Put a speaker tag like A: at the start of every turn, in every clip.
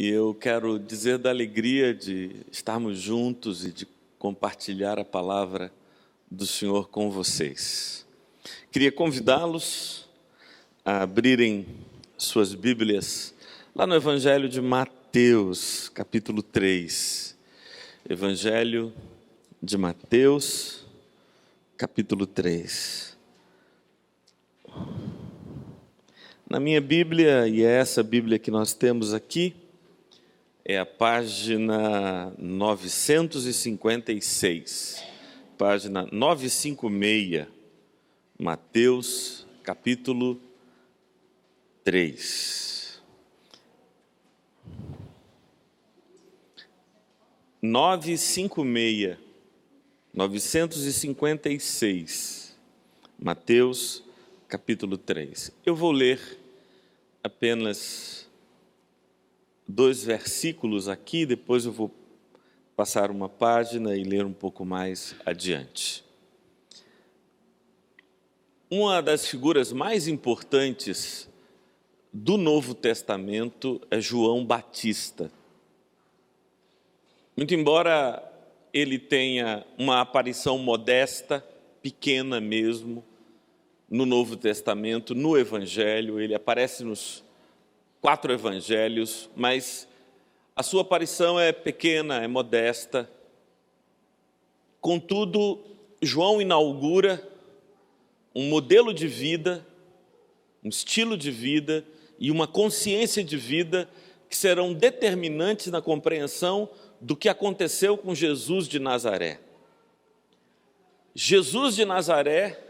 A: E eu quero dizer da alegria de estarmos juntos e de compartilhar a palavra do Senhor com vocês. Queria convidá-los a abrirem suas Bíblias lá no Evangelho de Mateus, capítulo 3. Evangelho de Mateus, capítulo 3. Na minha Bíblia, e é essa Bíblia que nós temos aqui, é a página 956, página 956, Mateus, capítulo 3. 956, Mateus, capítulo 3. Eu vou ler apenas 2 versículos aqui, depois eu vou passar uma página e ler um pouco mais adiante. Uma das figuras mais importantes do Novo Testamento é João Batista. Muito embora ele tenha uma aparição modesta, pequena mesmo, no Novo Testamento, no Evangelho, ele aparece nos 4 evangelhos, mas a sua aparição é pequena, é modesta. Contudo, João inaugura um modelo de vida, um estilo de vida e uma consciência de vida que serão determinantes na compreensão do que aconteceu com Jesus de Nazaré. Jesus de Nazaré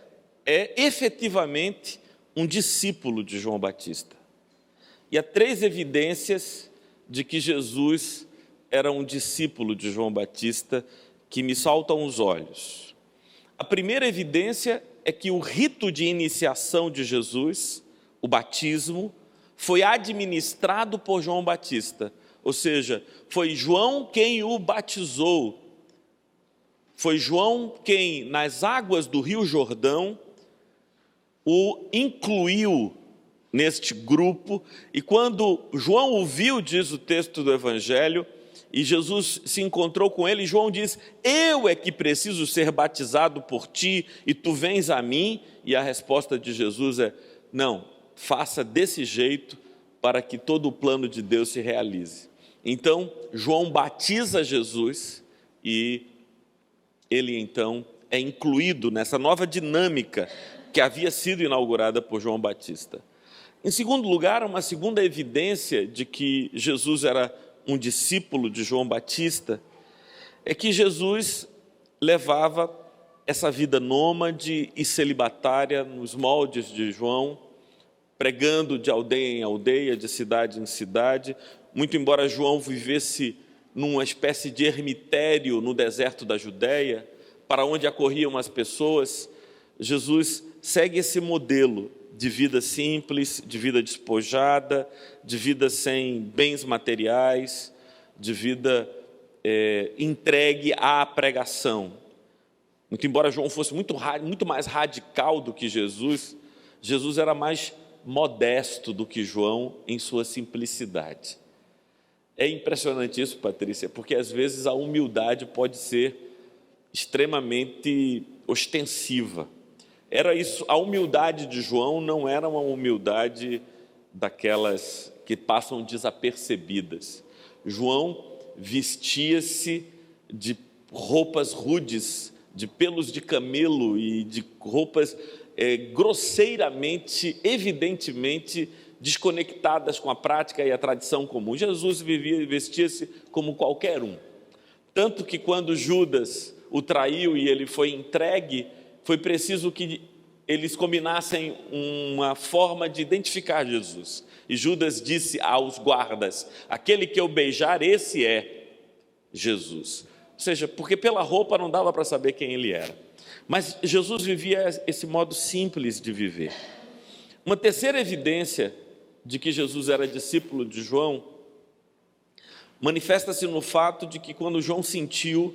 A: é efetivamente um discípulo de João Batista. E há 3 evidências de que Jesus era um discípulo de João Batista que me saltam aos olhos. A primeira evidência é que o rito de iniciação de Jesus, o batismo, foi administrado por João Batista, ou seja, foi João quem o batizou. Foi João quem, nas águas do Rio Jordão, o incluiu neste grupo, e quando João ouviu, diz o texto do Evangelho, e Jesus se encontrou com ele, João diz: eu é que preciso ser batizado por ti, e tu vens a mim? E a resposta de Jesus é: não, faça desse jeito para que todo o plano de Deus se realize. Então, João batiza Jesus, e ele então é incluído nessa nova dinâmica que havia sido inaugurada por João Batista. Em segundo lugar, uma segunda evidência de que Jesus era um discípulo de João Batista é que Jesus levava essa vida nômade e celibatária nos moldes de João, pregando de aldeia em aldeia, de cidade em cidade. Muito embora João vivesse numa espécie de ermitério no deserto da Judéia, para onde acorriam as pessoas, Jesus segue esse modelo de vida simples, de vida despojada, de vida sem bens materiais, de vida entregue à pregação. Muito embora João fosse muito mais radical do que Jesus, Jesus era mais modesto do que João em sua simplicidade. É impressionante isso, Patrícia, porque às vezes a humildade pode ser extremamente ostensiva. Era isso, a humildade de João não era uma humildade daquelas que passam desapercebidas. João vestia-se de roupas rudes, de pelos de camelo e de roupas grosseiramente, evidentemente desconectadas com a prática e a tradição comum. Jesus vestia-se como qualquer um. Tanto que quando Judas o traiu e ele foi entregue, foi preciso que eles combinassem uma forma de identificar Jesus. E Judas disse aos guardas: aquele que eu beijar, esse é Jesus. Ou seja, porque pela roupa não dava para saber quem ele era. Mas Jesus vivia esse modo simples de viver. Uma terceira evidência de que Jesus era discípulo de João manifesta-se no fato de que quando João sentiu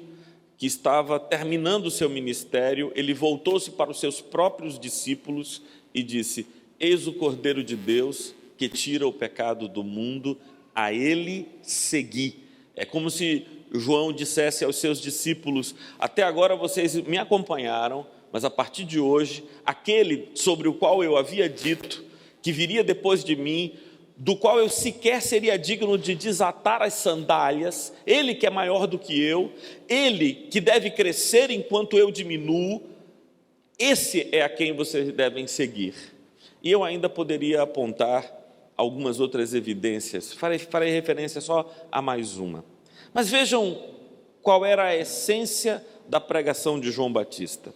A: que estava terminando o seu ministério, ele voltou-se para os seus próprios discípulos e disse: eis o Cordeiro de Deus que tira o pecado do mundo, a ele segui. É como se João dissesse aos seus discípulos: até agora vocês me acompanharam, mas a partir de hoje, aquele sobre o qual eu havia dito que viria depois de mim, do qual eu sequer seria digno de desatar as sandálias, ele que é maior do que eu, ele que deve crescer enquanto eu diminuo, esse é a quem vocês devem seguir. E eu ainda poderia apontar algumas outras evidências, farei referência só a mais uma. Mas vejam qual era a essência da pregação de João Batista.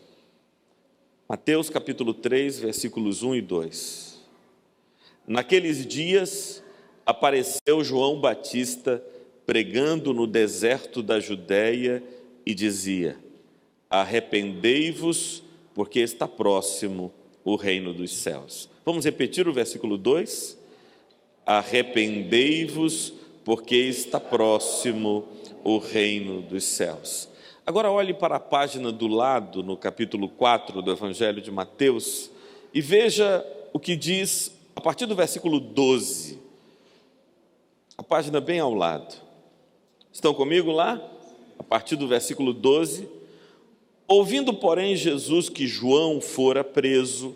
A: Mateus capítulo 3, versículos 1 e 2. Naqueles dias apareceu João Batista pregando no deserto da Judéia e dizia: arrependei-vos, porque está próximo o reino dos céus. Vamos repetir o versículo 2? Arrependei-vos, porque está próximo o reino dos céus. Agora olhe para a página do lado, no capítulo 4 do Evangelho de Mateus, e veja o que diz a partir do versículo 12. A página bem ao lado. Estão comigo lá? A partir do versículo 12. Ouvindo, porém, Jesus que João fora preso,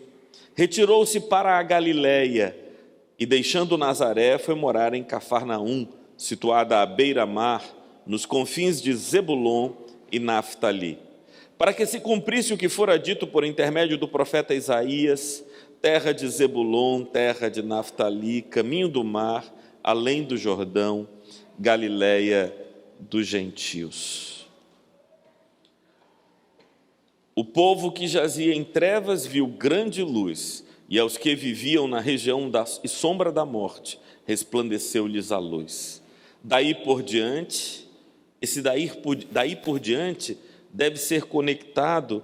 A: retirou-se para a Galiléia e, deixando Nazaré, foi morar em Cafarnaum, situada à beira-mar, nos confins de Zebulon e Naftali, para que se cumprisse o que fora dito por intermédio do profeta Isaías: terra de Zebulon, terra de Naftali, caminho do mar, além do Jordão, Galiléia dos gentios. O povo que jazia em trevas viu grande luz, e aos que viviam na região da sombra da morte, resplandeceu-lhes a luz. Daí por diante deve ser conectado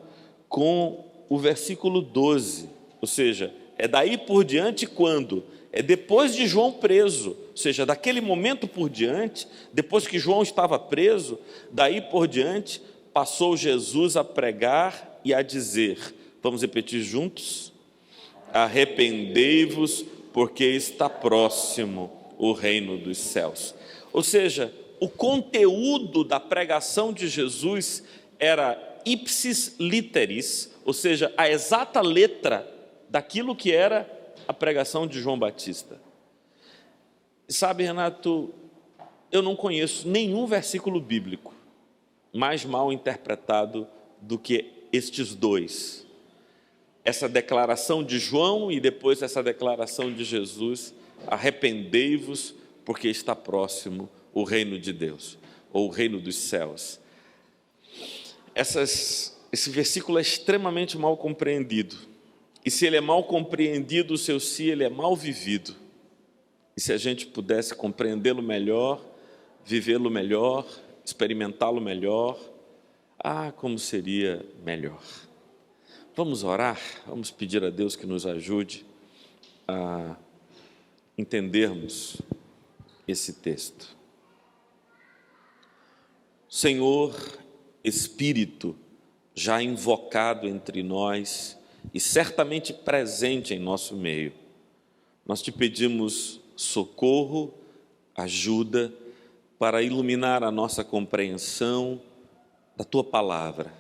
A: com o versículo 12, ou seja, é daí por diante quando? É depois de João preso, ou seja, daquele momento por diante, depois que João estava preso, daí por diante passou Jesus a pregar e a dizer, vamos repetir juntos? Arrependei-vos, porque está próximo o reino dos céus. Ou seja, o conteúdo da pregação de Jesus era ipsis literis, ou seja, a exata letra daquilo que era a pregação de João Batista. Sabe, Renato, eu não conheço nenhum versículo bíblico mais mal interpretado do que estes dois. Essa declaração de João e depois essa declaração de Jesus: arrependei-vos, porque está próximo o reino de Deus, ou o reino dos céus. Esse versículo é extremamente mal compreendido. E se ele é mal compreendido, o seu si, ele é mal vivido. E se a gente pudesse compreendê-lo melhor, vivê-lo melhor, experimentá-lo melhor, como seria melhor. Vamos orar, vamos pedir a Deus que nos ajude a entendermos esse texto. Senhor, Espírito, já invocado entre nós e certamente presente em nosso meio, nós te pedimos socorro, ajuda para iluminar a nossa compreensão da Tua Palavra.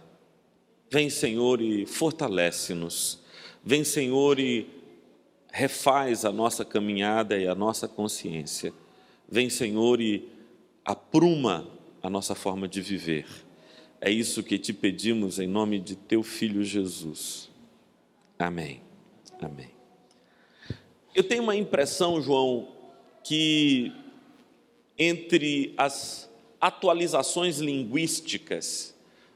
A: Vem, Senhor, e fortalece-nos. Vem, Senhor, e refaz a nossa caminhada e a nossa consciência. Vem, Senhor, e apruma a nossa forma de viver. É isso que te pedimos em nome de Teu Filho Jesus. Amém. Amém. Eu tenho uma impressão, João, que entre as atualizações linguísticas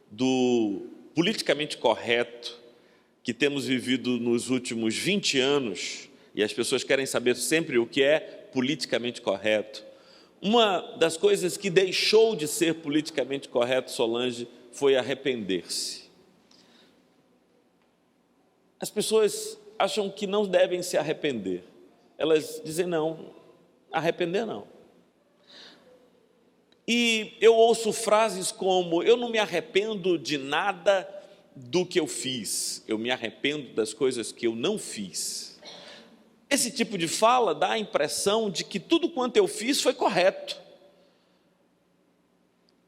A: do politicamente correto que temos vivido nos últimos 20 anos, e as pessoas querem saber sempre o que é politicamente correto, uma das coisas que deixou de ser politicamente correto, Solange, foi arrepender-se. As pessoas acham que não devem se arrepender. Elas dizem, não, arrepender não. E eu ouço frases como: eu não me arrependo de nada do que eu fiz, eu me arrependo das coisas que eu não fiz. Esse tipo de fala dá a impressão de que tudo quanto eu fiz foi correto.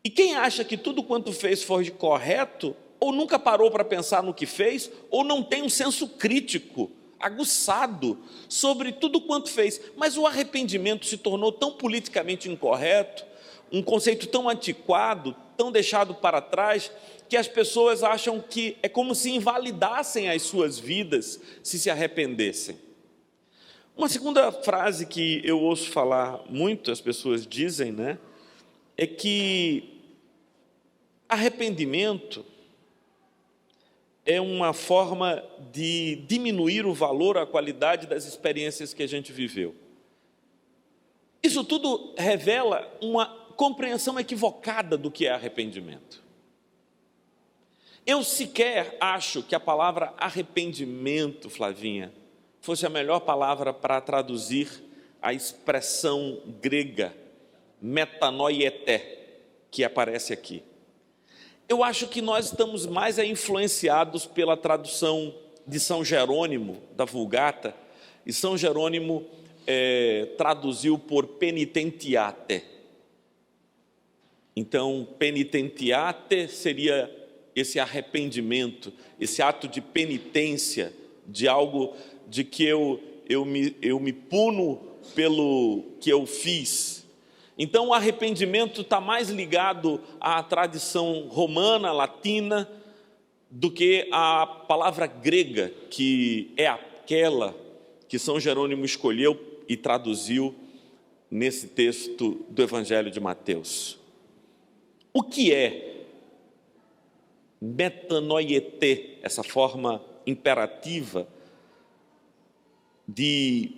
A: E quem acha que tudo quanto fez foi correto, ou nunca parou para pensar no que fez, ou não tem um senso crítico, aguçado, sobre tudo quanto fez. Mas o arrependimento se tornou tão politicamente incorreto, um conceito tão antiquado, tão deixado para trás, que as pessoas acham que é como se invalidassem as suas vidas se se arrependessem. Uma segunda frase que eu ouço falar muito, as pessoas dizem, né, é que arrependimento é uma forma de diminuir o valor, a qualidade das experiências que a gente viveu. Isso tudo revela uma compreensão equivocada do que é arrependimento. Eu sequer acho que a palavra arrependimento, Flavinha, fosse a melhor palavra para traduzir a expressão grega metanoieté, que aparece aqui. Eu acho que nós estamos mais influenciados pela tradução de São Jerônimo, da Vulgata, e São Jerônimo traduziu por penitentiate. Então, penitentiate seria esse arrependimento, esse ato de penitência, de algo de que eu me puno pelo que eu fiz. Então, o arrependimento está mais ligado à tradição romana, latina, do que à palavra grega, que é aquela que São Jerônimo escolheu e traduziu nesse texto do Evangelho de Mateus. O que é metanoieté, essa forma imperativa de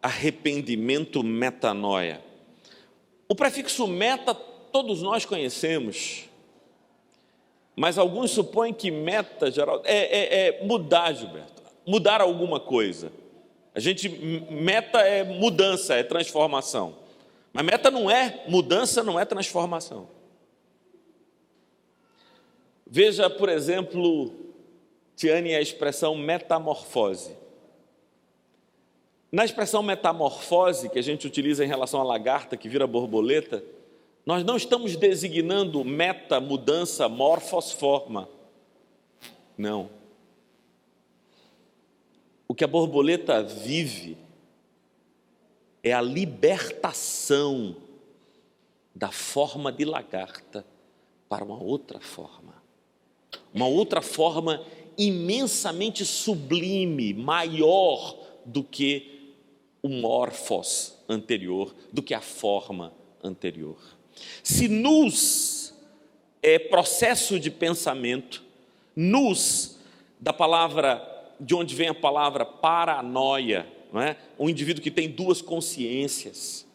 A: arrependimento, metanoia? O prefixo meta todos nós conhecemos, mas alguns supõem que meta, Geraldo, é mudar, Gilberto, mudar alguma coisa. Meta é mudança, é transformação. Mas meta não é mudança, não é transformação. Veja, por exemplo, Tiane, a expressão metamorfose. Na expressão metamorfose, que a gente utiliza em relação à lagarta que vira borboleta, nós não estamos designando meta, mudança, morfos, forma. Não. O que a borboleta vive é a libertação da forma de lagarta para uma outra forma. Uma outra forma imensamente sublime, maior do que o morfos anterior, do que a forma anterior. Se nous é processo de pensamento, nous, da palavra, de onde vem a palavra paranoia, não é? Um indivíduo que tem duas consciências,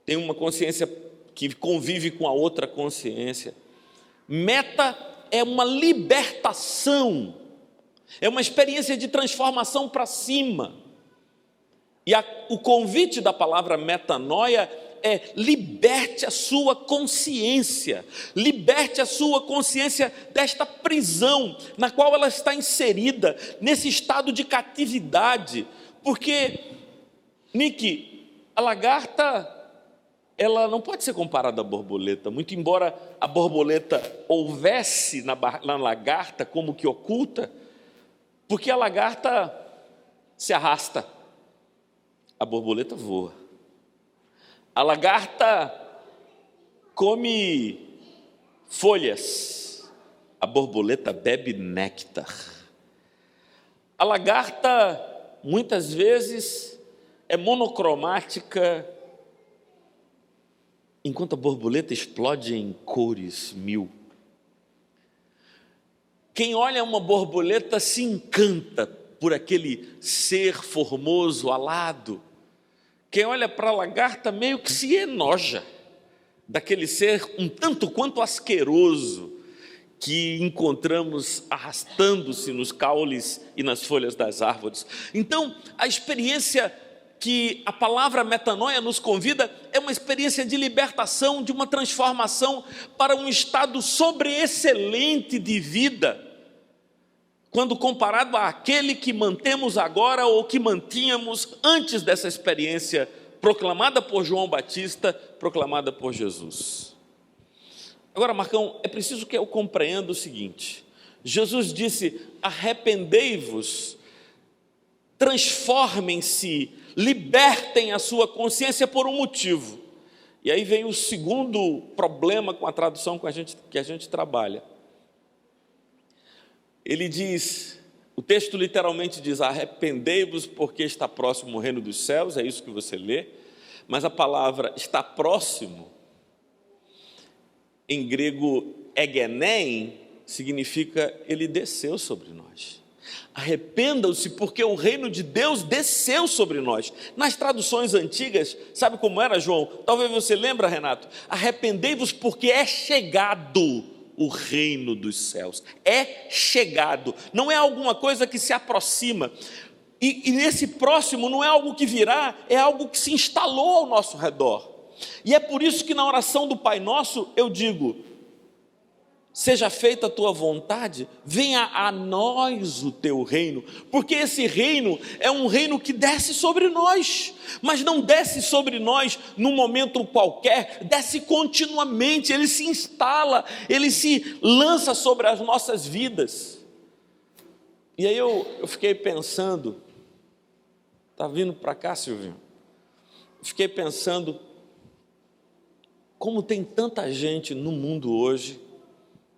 A: tem uma consciência que convive com a outra consciência. Meta é uma libertação, é uma experiência de transformação para cima. E o convite da palavra metanoia é: liberte a sua consciência, liberte a sua consciência desta prisão na qual ela está inserida, nesse estado de catividade. Porque, Nick, a lagarta, ela não pode ser comparada à borboleta, muito embora a borboleta houvesse na lagarta como que oculta, porque a lagarta se arrasta, a borboleta voa. A lagarta come folhas, a borboleta bebe néctar. A lagarta, muitas vezes, é monocromática, enquanto a borboleta explode em cores mil. Quem olha uma borboleta se encanta por aquele ser formoso, alado. Quem olha para a lagarta meio que se enoja daquele ser um tanto quanto asqueroso que encontramos arrastando-se nos caules e nas folhas das árvores. Então, a experiência que a palavra metanoia nos convida é uma experiência de libertação, de uma transformação para um estado sobreexcelente de vida, quando comparado àquele que mantemos agora ou que mantínhamos antes dessa experiência proclamada por João Batista, proclamada por Jesus. Agora, Marcão, é preciso que eu compreenda o seguinte: Jesus disse: arrependei-vos, transformem-se, libertem a sua consciência por um motivo. E aí vem o segundo problema com a tradução que a gente trabalha. Ele diz, o texto literalmente diz: arrependei-vos porque está próximo o reino dos céus, é isso que você lê, mas a palavra está próximo, em grego egenein, significa ele desceu sobre nós. Arrependam-se porque o reino de Deus desceu sobre nós. Nas traduções antigas, sabe como era, João? Talvez você lembre, Renato. Arrependei-vos porque é chegado o reino dos céus. É chegado. Não é alguma coisa que se aproxima. E nesse próximo não é algo que virá, é algo que se instalou ao nosso redor. E é por isso que na oração do Pai Nosso eu digo: seja feita a tua vontade, venha a nós o teu reino, porque esse reino é um reino que desce sobre nós, mas não desce sobre nós num momento qualquer, desce continuamente, ele se instala, ele se lança sobre as nossas vidas. E aí eu fiquei pensando, está vindo para cá, Silvinho? Fiquei pensando, como tem tanta gente no mundo hoje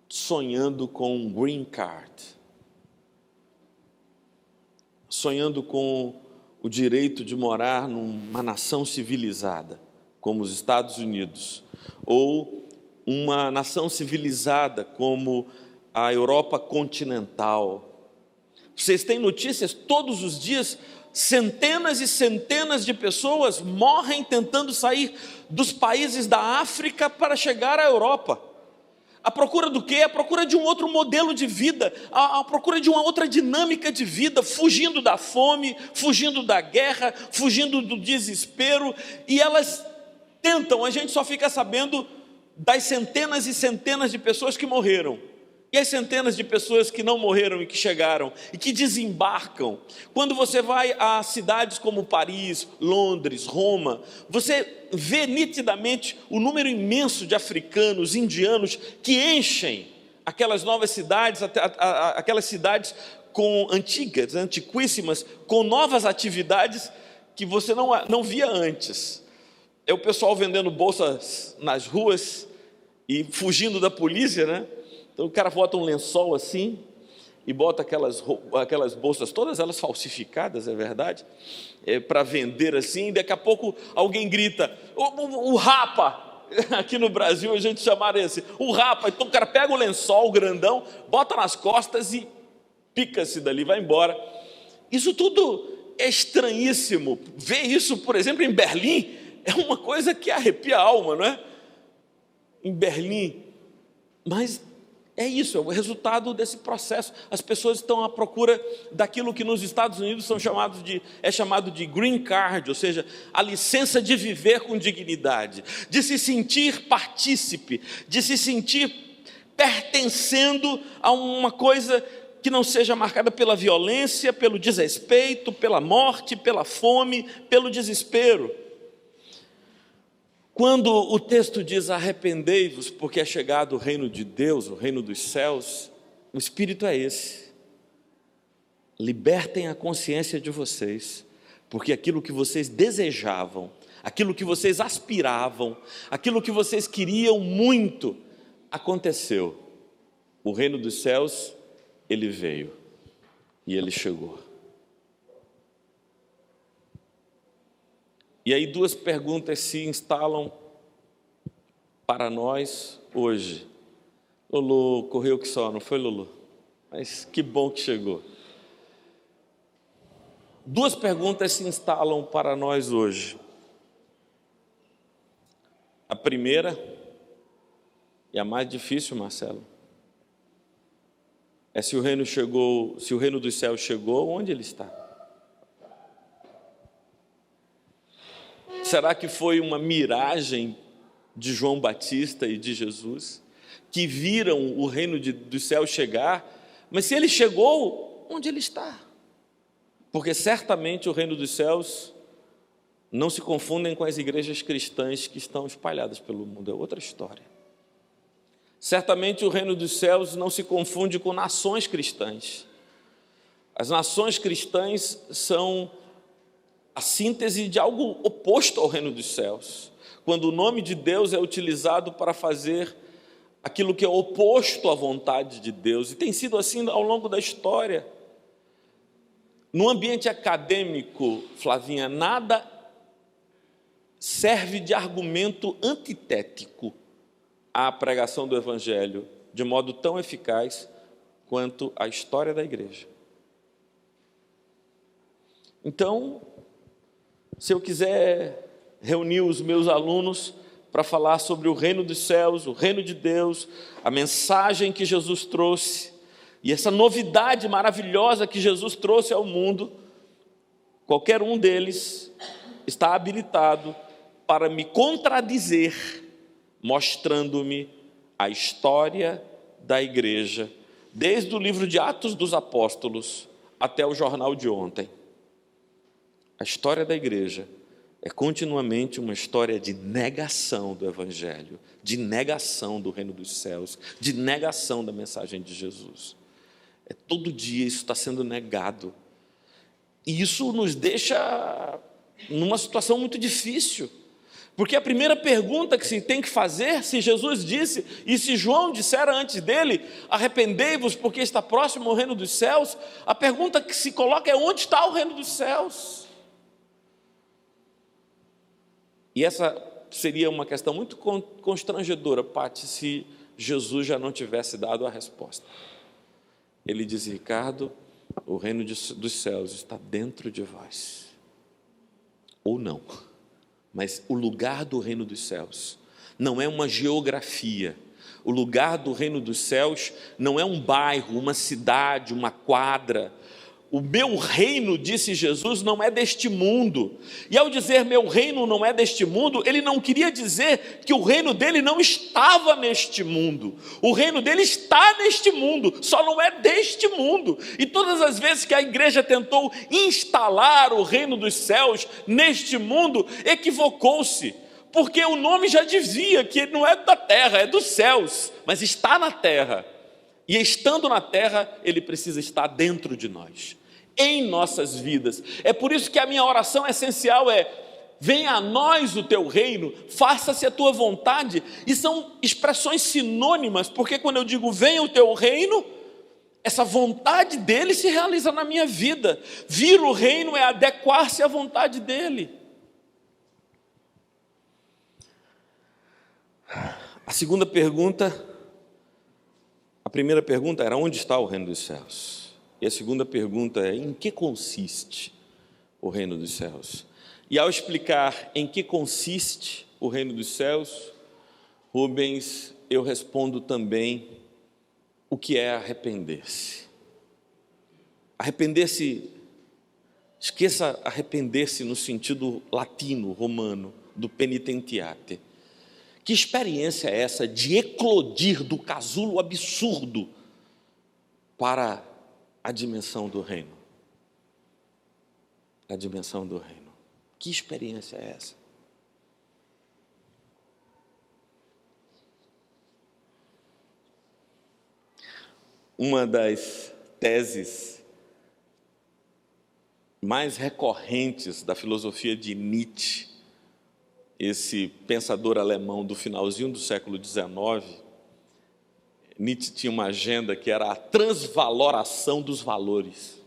A: sonhando com um green card, sonhando com o direito de morar numa nação civilizada, como os Estados Unidos, ou uma nação civilizada como a Europa continental. Vocês têm notícias todos os dias, centenas e centenas de pessoas morrem tentando sair dos países da África para chegar à Europa. A procura do quê? A procura de um outro modelo de vida, a procura de uma outra dinâmica de vida, fugindo da fome, fugindo da guerra, fugindo do desespero, e elas tentam, a gente só fica sabendo das centenas e centenas de pessoas que morreram, e as centenas de pessoas que não morreram e que chegaram, e que desembarcam. Quando você vai a cidades como Paris, Londres, Roma, você vê nitidamente o número imenso de africanos, indianos, que enchem aquelas novas cidades, aquelas cidades antigas, antiquíssimas, com novas atividades que você não via antes. É o pessoal vendendo bolsas nas ruas e fugindo da polícia, né? Então o cara bota um lençol assim e bota aquelas bolsas, todas elas falsificadas, é verdade, para vender assim, e daqui a pouco alguém grita, o rapa, aqui no Brasil a gente chamaria assim, o rapa. Então o cara pega o lençol grandão, bota nas costas e pica-se dali, vai embora. Isso tudo é estranhíssimo. Ver isso, por exemplo, em Berlim, é uma coisa que arrepia a alma, não é? Em Berlim, mas é isso, é o resultado desse processo. As pessoas estão à procura daquilo que nos Estados Unidos é chamado de green card, ou seja, a licença de viver com dignidade, de se sentir partícipe, de se sentir pertencendo a uma coisa que não seja marcada pela violência, pelo desrespeito, pela morte, pela fome, pelo desespero. Quando o texto diz arrependei-vos porque é chegado o reino de Deus, o reino dos céus, o espírito é esse: libertem a consciência de vocês, porque aquilo que vocês desejavam, aquilo que vocês aspiravam, aquilo que vocês queriam muito, aconteceu. O reino dos céus, ele veio e ele chegou. E aí duas perguntas se instalam para nós hoje. Lulu correu que só, não foi, Lulu? Mas que bom que chegou. Duas perguntas se instalam para nós hoje. A primeira, e a mais difícil, Marcelo, é se o reino dos céus chegou, onde ele está? Será que foi uma miragem de João Batista e de Jesus, que viram o reino dos céus chegar, Mas se ele chegou, onde ele está? Porque certamente o reino dos céus não se confundem com as igrejas cristãs que estão espalhadas pelo mundo, é outra história. Certamente o reino dos céus não se confunde com nações cristãs. As nações cristãs são a síntese de algo oposto ao reino dos céus, quando o nome de Deus é utilizado para fazer aquilo que é oposto à vontade de Deus, e tem sido assim ao longo da história. No ambiente acadêmico, Flavinha, nada serve de argumento antitético à pregação do Evangelho de modo tão eficaz quanto a história da igreja. Então, se eu quiser reunir os meus alunos para falar sobre o reino dos céus, o reino de Deus, a mensagem que Jesus trouxe, e essa novidade maravilhosa que Jesus trouxe ao mundo, qualquer um deles está habilitado para me contradizer, mostrando-me a história da igreja, desde o livro de Atos dos Apóstolos até o jornal de ontem. A história da igreja é continuamente uma história de negação do Evangelho, de negação do reino dos céus, de negação da mensagem de Jesus. Todo dia isso está sendo negado. E isso nos deixa numa situação muito difícil. Porque a primeira pergunta que se tem que fazer, se Jesus disse, e se João dissera antes dele, arrependei-vos porque está próximo o reino dos céus, a pergunta que se coloca é: onde está o reino dos céus? E essa seria uma questão muito constrangedora, Pati, se Jesus já não tivesse dado a resposta. Ele diz: Ricardo, o reino dos céus está dentro de vós. Ou não. Mas o lugar do reino dos céus não é uma geografia. O lugar do reino dos céus não é um bairro, uma cidade, uma quadra. O meu reino, disse Jesus, não é deste mundo. E ao dizer meu reino não é deste mundo, ele não queria dizer que o reino dele não estava neste mundo. O reino dele está neste mundo, só não é deste mundo. E todas as vezes que a igreja tentou instalar o reino dos céus neste mundo, equivocou-se. Porque o nome já dizia que não é da terra, é dos céus, mas está na terra. E estando na terra, ele precisa estar dentro de nós, em nossas vidas. É por isso que a minha oração essencial é: venha a nós o teu reino, faça-se a tua vontade. E são expressões sinônimas, porque quando eu digo venha o teu reino, essa vontade dele se realiza na minha vida. Vir o reino é adequar-se à vontade dele. A segunda pergunta, a primeira pergunta era: onde está o reino dos céus? E a segunda pergunta é: em que consiste o reino dos céus? E ao explicar em que consiste o reino dos céus, Rubens, eu respondo também o que é arrepender-se. Arrepender-se, esqueça arrepender-se no sentido latino, romano, do penitentiate. Que experiência é essa de eclodir do casulo absurdo para a dimensão do reino? A dimensão do reino. Que experiência é essa? Uma das teses mais recorrentes da filosofia de Nietzsche, esse pensador alemão do finalzinho do século XIX, Nietzsche tinha uma agenda que era a transvaloração dos valores.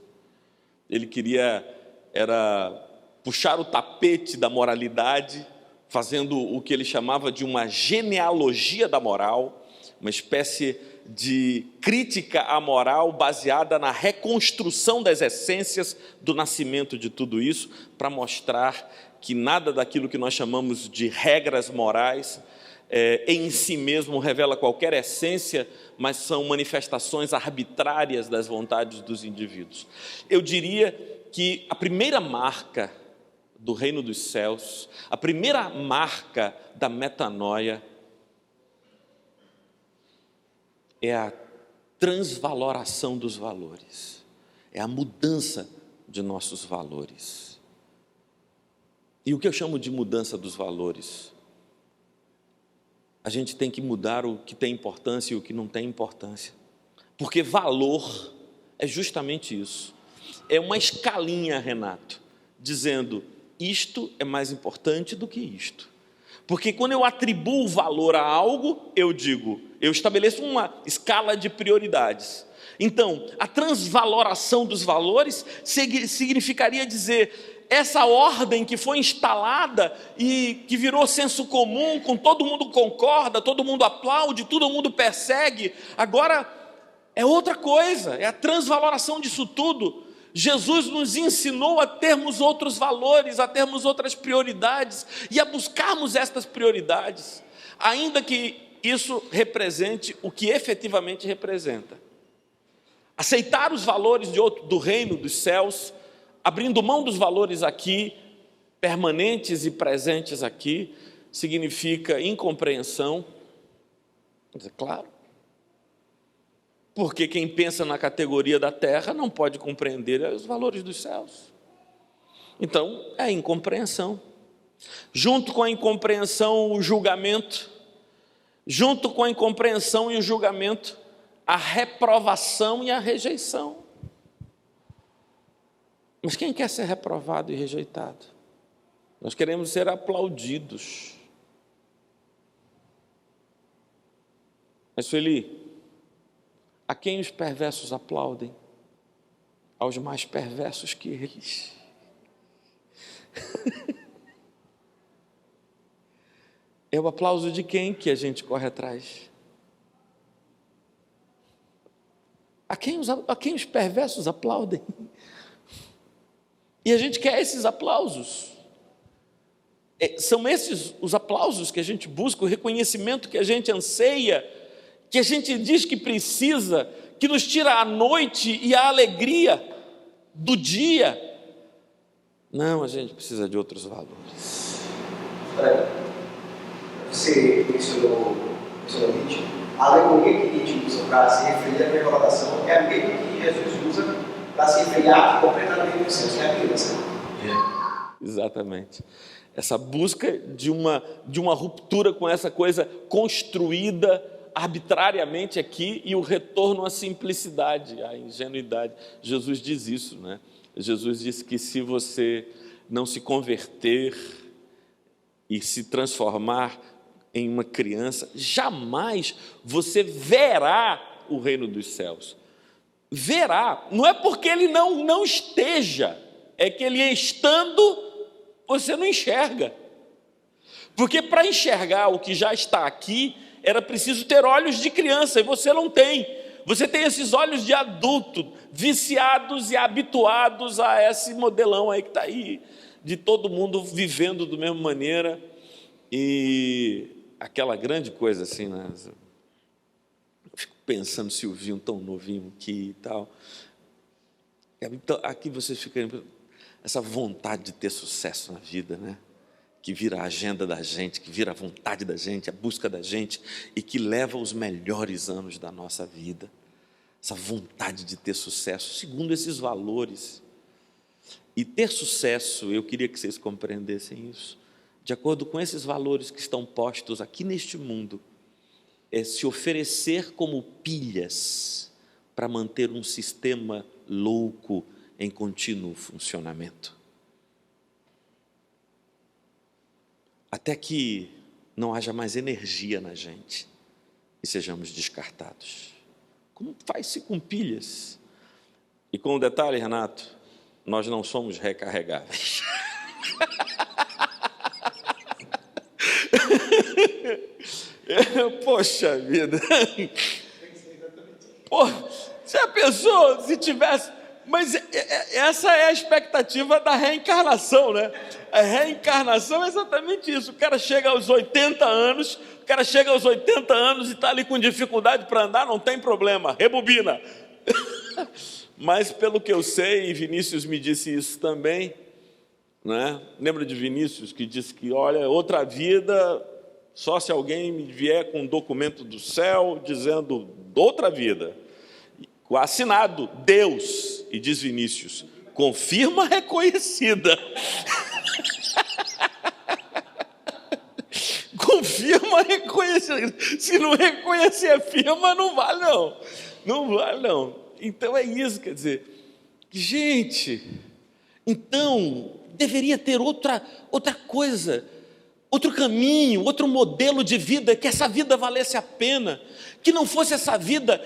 A: Ele queria puxar o tapete da moralidade, fazendo o que ele chamava de uma genealogia da moral, uma espécie de crítica à moral baseada na reconstrução das essências do nascimento de tudo isso, para mostrar que nada daquilo que nós chamamos de regras morais em si mesmo revela qualquer essência, mas são manifestações arbitrárias das vontades dos indivíduos. Eu diria que a primeira marca do reino dos céus, a primeira marca da metanoia é a transvaloração dos valores, é a mudança de nossos valores. E o que eu chamo de mudança dos valores? A gente tem que mudar o que tem importância e o que não tem importância, porque valor é justamente isso, é uma escalinha, Renato, dizendo, isto é mais importante do que isto. Porque quando eu atribuo valor a algo, eu estabeleço uma escala de prioridades. Então, a transvaloração dos valores significaria dizer, essa ordem que foi instalada e que virou senso comum, com todo mundo concorda, todo mundo aplaude, todo mundo persegue, agora é outra coisa, é a transvaloração disso tudo. Jesus nos ensinou a termos outros valores, a termos outras prioridades e a buscarmos estas prioridades, ainda que isso represente o que efetivamente representa. Aceitar os valores do reino dos céus, abrindo mão dos valores aqui, permanentes e presentes aqui, significa incompreensão. É claro. Porque quem pensa na categoria da terra não pode compreender os valores dos céus. Então, é a incompreensão. Junto com a incompreensão, o julgamento. Junto com a incompreensão e o julgamento, a reprovação e a rejeição. Mas quem quer ser reprovado e rejeitado? Nós queremos ser aplaudidos. Mas, Sueli, a quem os perversos aplaudem? Aos mais perversos que eles. É o aplauso de quem que a gente corre atrás? A quem os perversos aplaudem? E a gente quer esses aplausos. São esses os aplausos que a gente busca, o reconhecimento que a gente anseia, que a gente diz que precisa, que nos tira a noite e a alegria do dia. Não, a gente precisa de outros valores.
B: Você mencionou Nietzsche. A alegoria que Nietzsche usa para se referir à pré-rodação é a mesma que Jesus usa para se referir a completamente do céu, que é a criança.
A: Exatamente. Essa busca de uma ruptura com essa coisa construída arbitrariamente aqui e o retorno à simplicidade, à ingenuidade. Jesus diz isso, né? Jesus disse que se você não se converter e se transformar em uma criança, jamais você verá o reino dos céus. Verá, não é porque ele não esteja, é que ele estando, você não enxerga. Porque para enxergar o que já está aqui, era preciso ter olhos de criança, e você não tem. Você tem esses olhos de adulto, viciados e habituados a esse modelão aí que está aí, de todo mundo vivendo da mesma maneira. E aquela grande coisa assim, né? Eu fico pensando, Silvinho tão novinho aqui e tal. Então, aqui vocês ficam, essa vontade de ter sucesso na vida, né? Que vira a agenda da gente, que vira a vontade da gente, a busca da gente, e que leva os melhores anos da nossa vida. Essa vontade de ter sucesso, segundo esses valores. E ter sucesso, eu queria que vocês compreendessem isso, de acordo com esses valores que estão postos aqui neste mundo, é se oferecer como pilhas para manter um sistema louco em contínuo funcionamento. Até que não haja mais energia na gente e sejamos descartados. Como faz-se com pilhas? E com um detalhe, Renato, nós não somos recarregáveis. Poxa vida. Pô, você já pensou se tivesse... Mas essa é a expectativa da reencarnação, né? A reencarnação é exatamente isso. O cara chega aos 80 anos, e está ali com dificuldade para andar, não tem problema, rebobina. Mas pelo que eu sei, e Vinícius me disse isso também, né? Lembra de Vinícius que disse que, olha, outra vida, só se alguém me vier com um documento do céu dizendo outra vida. o assinado, Deus, e diz Vinícius, confirma reconhecida. Confirma reconhecida. Se não reconhecer a firma, não vale não. Não vale não. Então é isso, quer dizer, gente, então deveria ter outra coisa, outro caminho, outro modelo de vida, que essa vida valesse a pena, que não fosse essa vida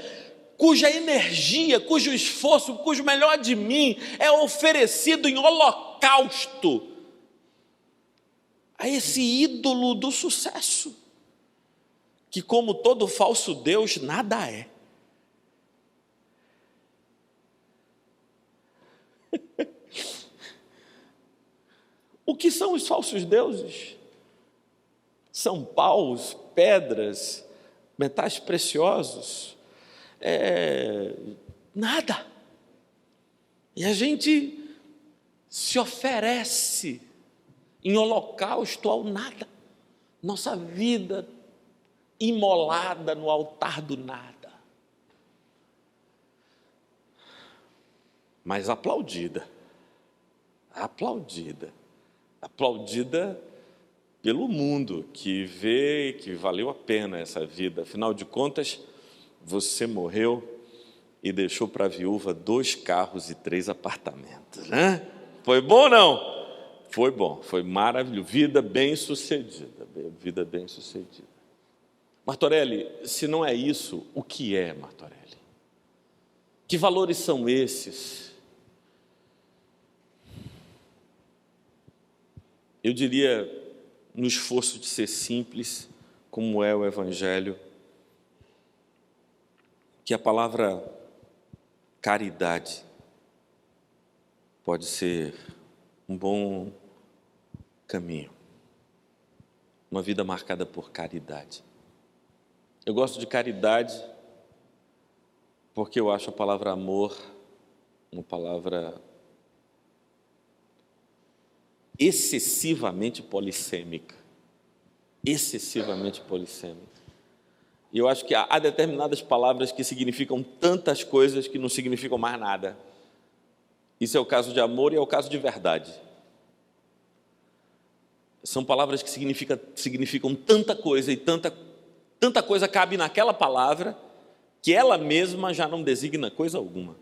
A: cuja energia, cujo esforço, cujo melhor de mim é oferecido em holocausto a esse ídolo do sucesso, que, como todo falso Deus, nada é. O que são os falsos deuses? São paus, pedras, metais preciosos, nada. E a gente se oferece em holocausto ao nada. Nossa vida imolada no altar do nada. Mas aplaudida pelo mundo, que vê que valeu a pena essa vida. Afinal de contas, você morreu e deixou para a viúva 2 carros e 3 apartamentos, né? Foi bom ou não? Foi bom, foi maravilhoso, vida bem sucedida. Martorelli, se não é isso, o que é, Martorelli? Que valores são esses? Eu diria, no esforço de ser simples, como é o Evangelho, que a palavra caridade pode ser um bom caminho, uma vida marcada por caridade. Eu gosto de caridade porque eu acho a palavra amor uma palavra excessivamente polissêmica. E eu acho que há determinadas palavras que significam tantas coisas que não significam mais nada. Isso é o caso de amor e é o caso de verdade. São palavras que significam tanta coisa e tanta coisa cabe naquela palavra que ela mesma já não designa coisa alguma.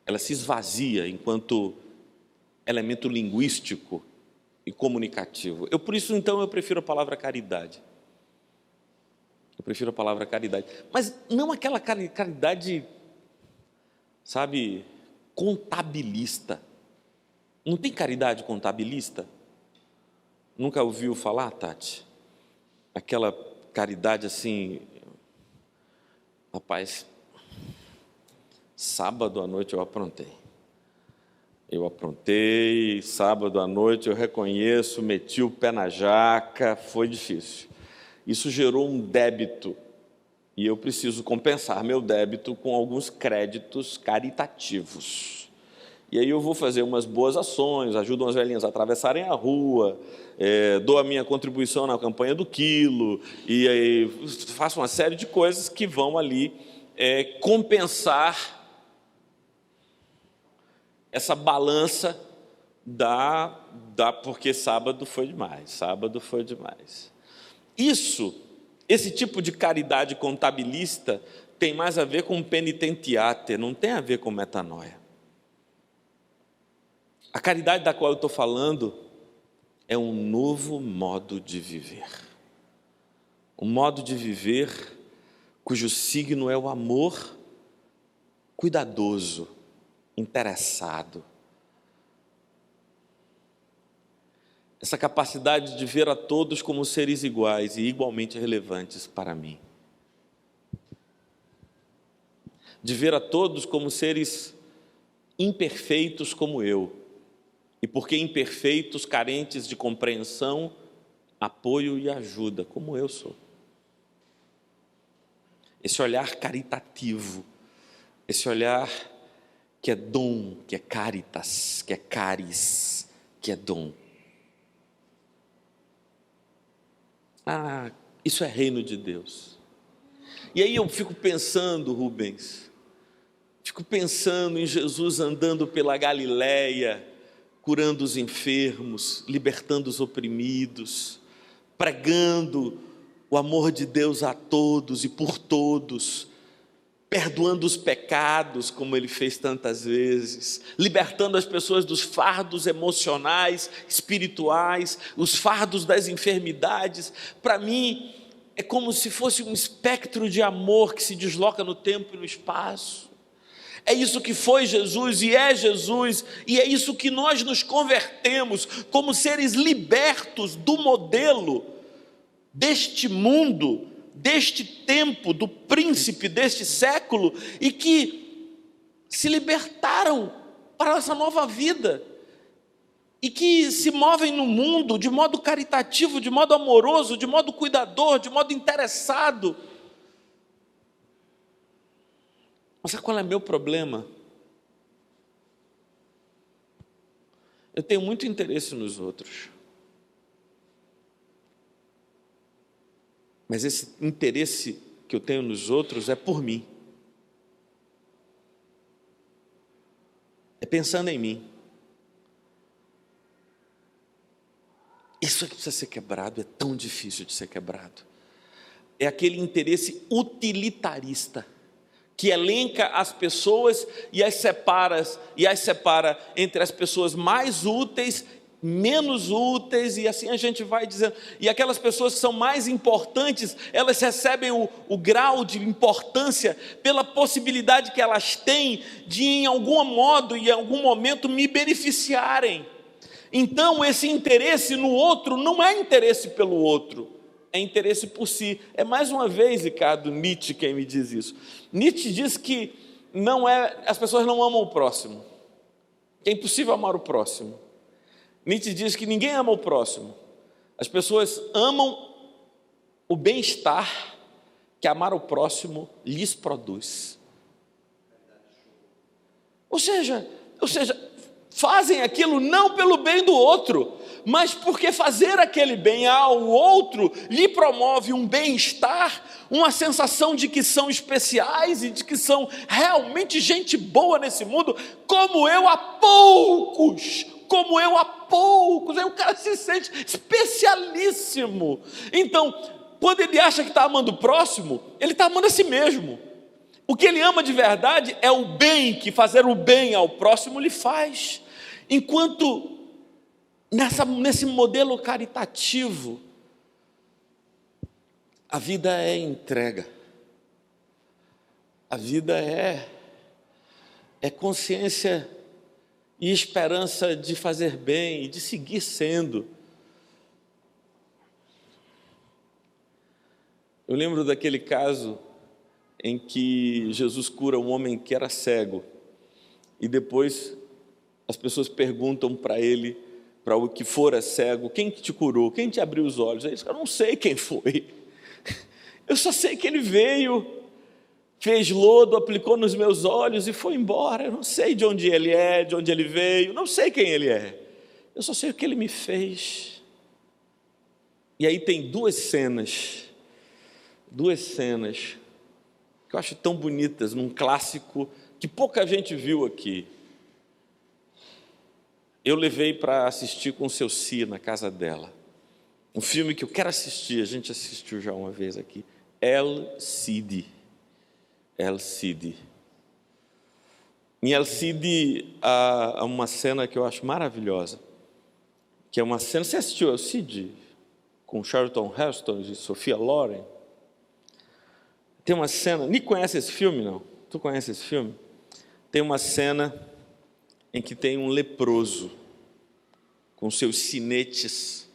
A: Ela se esvazia enquanto elemento linguístico e comunicativo. Por isso, então, eu prefiro a palavra caridade. Mas não aquela caridade, sabe, contabilista. Não tem caridade contabilista? Nunca ouviu falar, Tati? Aquela caridade assim, rapaz, sábado à noite eu aprontei, sábado à noite eu reconheço, meti o pé na jaca, foi difícil. Isso gerou um débito e eu preciso compensar meu débito com alguns créditos caritativos. E aí eu vou fazer umas boas ações, ajudo as velhinhas a atravessarem a rua, dou a minha contribuição na campanha do quilo, e aí faço uma série de coisas que vão ali compensar essa balança porque sábado foi demais. Esse tipo de caridade contabilista tem mais a ver com penitentiate, não tem a ver com metanoia. A caridade da qual eu estou falando é um novo modo de viver. Um modo de viver cujo signo é o amor cuidadoso, interessado. Essa capacidade de ver a todos como seres iguais e igualmente relevantes para mim. De ver a todos como seres imperfeitos como eu. E porque imperfeitos, carentes de compreensão, apoio e ajuda, como eu sou. Esse olhar caritativo, esse olhar que é dom, que é caritas, que é caris, que é dom. Isso é reino de Deus. E aí eu fico pensando, Rubens, Fico pensando em Jesus andando pela Galileia, curando os enfermos, libertando os oprimidos, pregando o amor de Deus a todos e por todos, perdoando os pecados, como ele fez tantas vezes, libertando as pessoas dos fardos emocionais, espirituais, os fardos das enfermidades. Para mim, é como se fosse um espectro de amor que se desloca no tempo e no espaço. É isso que foi Jesus e é isso que nós nos convertemos como seres libertos do modelo deste mundo, deste tempo, do príncipe deste século, e que se libertaram para essa nova vida, e que se movem no mundo de modo caritativo, de modo amoroso, de modo cuidador, de modo interessado. Mas sabe qual é meu problema? Eu tenho muito interesse nos outros. Mas esse interesse que eu tenho nos outros é por mim. É pensando em mim. Isso é que precisa ser quebrado, é tão difícil de ser quebrado. É aquele interesse utilitarista, que elenca as pessoas e as separa entre as pessoas mais úteis, menos úteis, e assim a gente vai dizendo. E aquelas pessoas que são mais importantes, elas recebem o grau de importância pela possibilidade que elas têm de, em algum modo e em algum momento, me beneficiarem. Então, esse interesse no outro não é interesse pelo outro, é interesse por si. É mais uma vez, Ricardo, Nietzsche quem me diz isso. Nietzsche diz que as pessoas não amam o próximo, que é impossível amar o próximo. Nietzsche diz que ninguém ama o próximo. As pessoas amam o bem-estar que amar o próximo lhes produz. Ou seja, fazem aquilo não pelo bem do outro, mas porque fazer aquele bem ao outro lhe promove um bem-estar, uma sensação de que são especiais e de que são realmente gente boa nesse mundo, como eu há poucos. Aí o cara se sente especialíssimo. Então, quando ele acha que está amando o próximo, ele está amando a si mesmo. O que ele ama de verdade é o bem que fazer o bem ao próximo lhe faz. Enquanto nesse modelo caritativo, a vida é entrega. A vida é consciência e esperança de fazer bem e de seguir sendo. Eu lembro daquele caso em que Jesus cura um homem que era cego, e depois as pessoas perguntam para ele, para o que fora cego: quem que te curou? Quem te abriu os olhos? Aí ele diz: eu não sei quem foi, eu só sei que ele veio, fez lodo, aplicou nos meus olhos e foi embora. Eu não sei de onde ele é, de onde ele veio, não sei quem ele é, eu só sei o que ele me fez. E aí tem duas cenas que eu acho tão bonitas, num clássico que pouca gente viu aqui. Eu levei para assistir com o seu Si na casa dela, um filme que eu quero assistir, a gente assistiu já uma vez aqui, El Cid. Em El Cid há uma cena que eu acho maravilhosa, que é uma cena... Você assistiu El Cid? Com Charlton Heston e Sophia Loren? Tem uma cena... Nem conhece esse filme, não? Tu conhece esse filme? Tem uma cena em que tem um leproso com seus sinetes.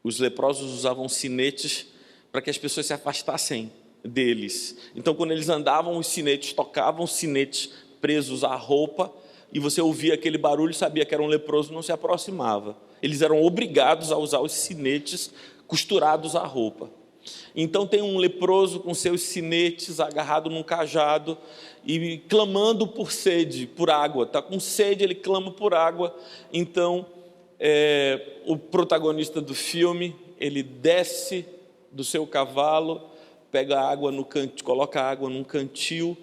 A: Os leprosos usavam sinetes para que as pessoas se afastassem deles. Então, quando eles andavam, os sinetes tocavam, os sinetes presos à roupa, e você ouvia aquele barulho, sabia que era um leproso, não se aproximava. Eles eram obrigados a usar os sinetes costurados à roupa. Então tem um leproso com seus sinetes agarrado num cajado e clamando por sede, por água. Está com sede, ele clama por água. Então o protagonista do filme, ele desce do seu cavalo, pega a água no coloca a água num cantil,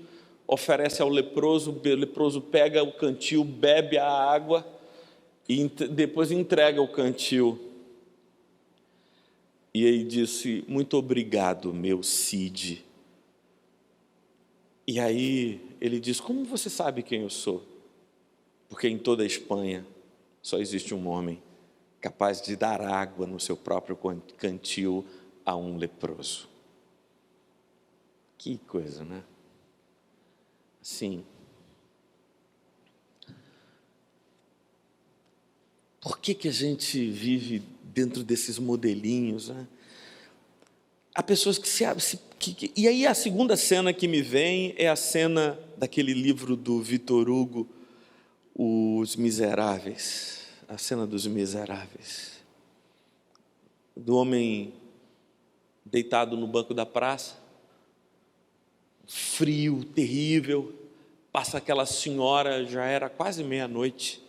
A: oferece ao leproso, o leproso pega o cantil, bebe a água e depois entrega o cantil. E ele disse: muito obrigado, meu Cid. E aí ele diz: como você sabe quem eu sou? Porque em toda a Espanha só existe um homem capaz de dar água no seu próprio cantil a um leproso. Que coisa, né? Assim, por que a gente vive dentro desses modelinhos, né? Há pessoas que se abrem... E aí a segunda cena que me vem é a cena daquele livro do Victor Hugo, Os Miseráveis. A cena dos miseráveis. Do homem deitado no banco da praça, frio, terrível, passa aquela senhora, já era quase meia-noite,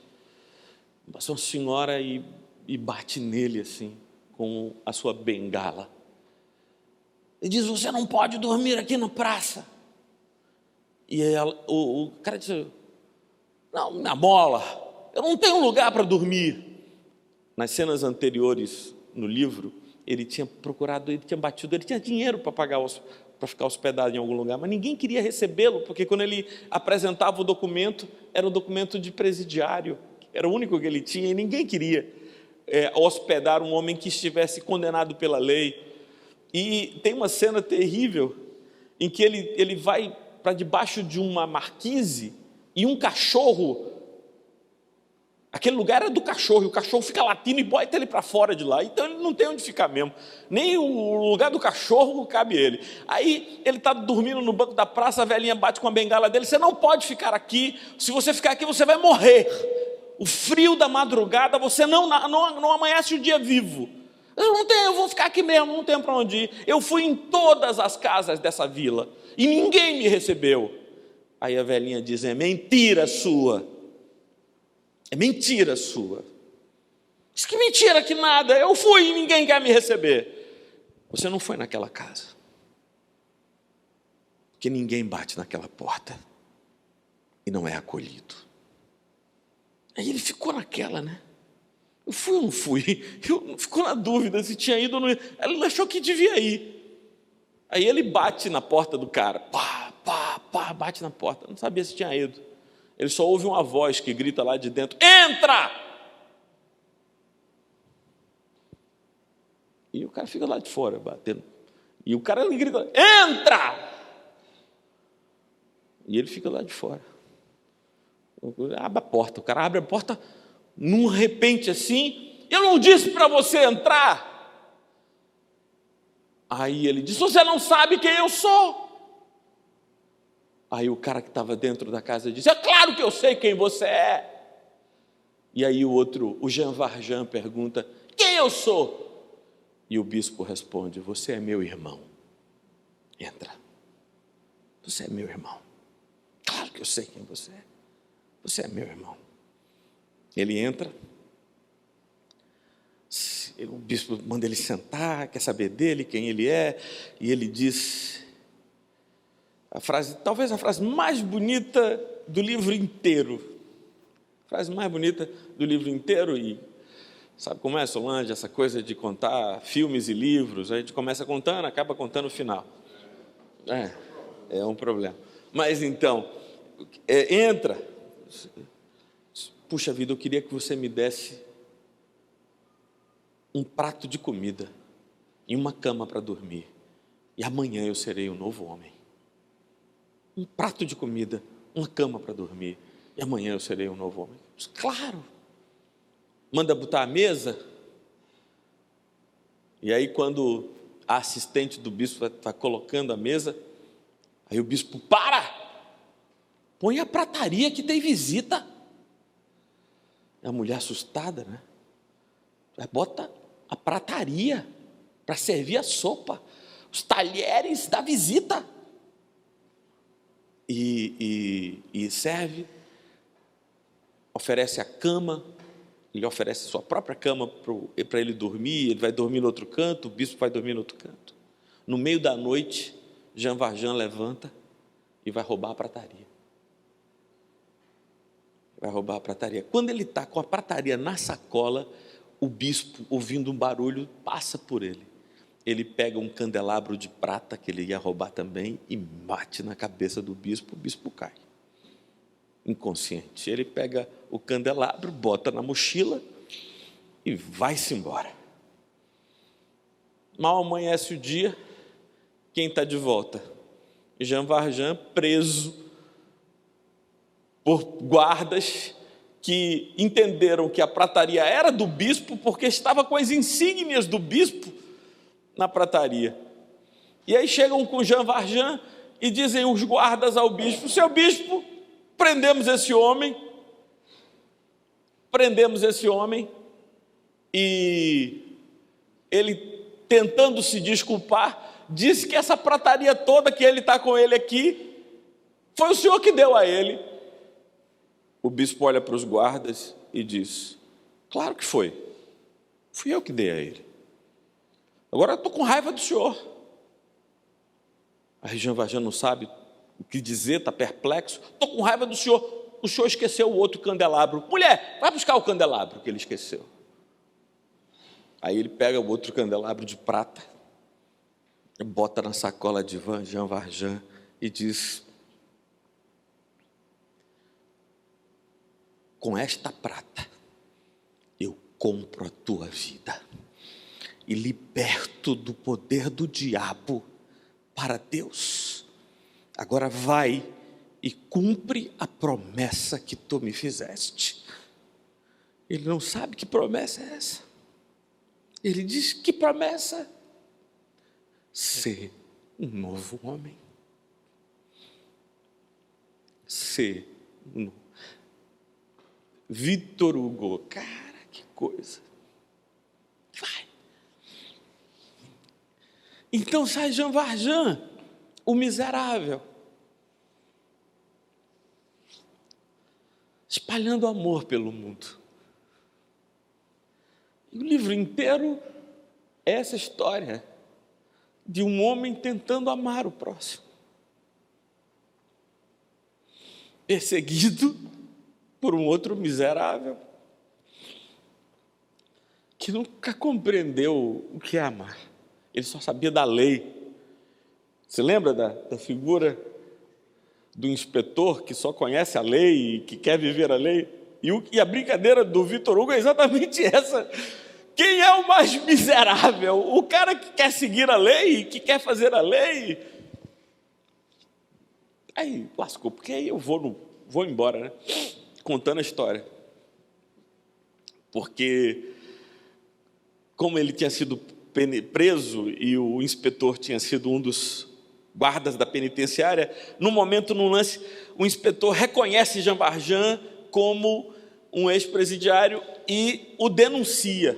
A: passa uma senhora e bate nele assim, com a sua bengala. E diz: você não pode dormir aqui na praça. E o cara diz: não, minha mola, eu não tenho lugar para dormir. Nas cenas anteriores no livro, ele tinha procurado, ele tinha batido, ele tinha dinheiro para pagar para ficar hospedado em algum lugar, mas ninguém queria recebê-lo, porque quando ele apresentava o documento, era um documento de presidiário, era o único que ele tinha, e ninguém queria hospedar um homem que estivesse condenado pela lei. E tem uma cena terrível, em que ele vai para debaixo de uma marquise, e um cachorro, aquele lugar era do cachorro, e o cachorro fica latindo e bota ele para fora de lá, então ele não tem onde ficar mesmo, nem o lugar do cachorro cabe ele. Aí ele está dormindo no banco da praça, a velhinha bate com a bengala dele: você não pode ficar aqui, se você ficar aqui você vai morrer, o frio da madrugada, você não amanhece o dia vivo. Eu vou ficar aqui mesmo, não tenho para onde ir. Eu fui em todas as casas dessa vila e ninguém me recebeu. Aí a velhinha diz: é mentira sua. É mentira sua. Diz: que mentira, que nada, eu fui e ninguém quer me receber. Você não foi naquela casa, porque ninguém bate naquela porta e não é acolhido. Aí ele ficou naquela, né? Eu fui ou não fui? Ficou na dúvida se tinha ido ou não. Ele achou que devia ir. Aí ele bate na porta do cara, bate na porta, não sabia se tinha ido. Ele só ouve uma voz que grita lá de dentro: entra! E o cara fica lá de fora batendo. E o cara grita: entra! E ele fica lá de fora. Abre a porta. O cara abre a porta num repente assim: eu não disse para você entrar. Aí ele diz: você não sabe quem eu sou. Aí o cara que estava dentro da casa disse: é claro que eu sei quem você é. E aí o Jean Valjean pergunta: quem eu sou? E o bispo responde: você é meu irmão. Entra. Você é meu irmão. Claro que eu sei quem você é. Você é meu irmão. Ele entra, o bispo manda ele sentar, quer saber dele, quem ele é, e ele diz talvez a frase mais bonita do livro inteiro. A frase mais bonita do livro inteiro. E sabe como é, Solange, essa coisa de contar filmes e livros? A gente começa contando, acaba contando o final. É um problema. Mas então, entra. Puxa vida, eu queria que você me desse um prato de comida e uma cama para dormir, e amanhã eu serei um novo homem. Um prato de comida, uma cama para dormir, e amanhã eu serei um novo homem. Claro. Manda botar a mesa, e aí quando a assistente do bispo está colocando a mesa, aí o bispo: põe a prataria que tem visita. A mulher assustada, né? Bota a prataria para servir a sopa, os talheres da visita. E serve, oferece a cama, ele oferece a sua própria cama para ele dormir, ele vai dormir no outro canto, o bispo vai dormir no outro canto. No meio da noite, Jean Valjean levanta e vai roubar a prataria. Vai roubar a prataria. Quando ele está com a prataria na sacola, o bispo, ouvindo um barulho, passa por ele. Ele pega um candelabro de prata, que ele ia roubar também, e bate na cabeça do bispo, o bispo cai. Inconsciente. Ele pega o candelabro, bota na mochila e vai-se embora. Mal amanhece o dia, quem está de volta? Jean Valjean, preso por guardas que entenderam que a prataria era do bispo, porque estava com as insígnias do bispo na prataria. E aí chegam com Jean Valjean e dizem os guardas ao bispo: seu bispo, prendemos esse homem, e ele, tentando se desculpar, disse que essa prataria toda que ele está com ele aqui, foi o senhor que deu a ele. O bispo olha para os guardas e diz: claro que foi, fui eu que dei a ele. Agora eu estou com raiva do senhor. A Jean Valjean não sabe o que dizer, está perplexo. Estou com raiva do senhor. O senhor esqueceu o outro candelabro. Mulher, vai buscar o candelabro que ele esqueceu. Aí ele pega o outro candelabro de prata, bota na sacola de Jean Valjean e diz: com esta prata eu compro a tua vida e liberto do poder do diabo para Deus. Agora vai e cumpre a promessa que tu me fizeste. Ele não sabe que promessa é essa. Ele diz: que promessa? Ser um novo homem. Ser um novo. Victor Hugo, cara, que coisa. Vai. Então sai Jean Valjean, o miserável, espalhando amor pelo mundo. E o livro inteiro é essa história de um homem tentando amar o próximo, perseguido por um outro miserável que nunca compreendeu o que é amar. Ele só sabia da lei. Você lembra da figura do inspetor que só conhece a lei e que quer viver a lei? E a brincadeira do Victor Hugo é exatamente essa. Quem é o mais miserável? O cara que quer seguir a lei, que quer fazer a lei. Aí lascou, porque aí eu vou embora, né? Contando a história. Porque, como ele tinha sido preso e o inspetor tinha sido um dos guardas da penitenciária, num lance, o inspetor reconhece Jean Valjean como um ex-presidiário e o denuncia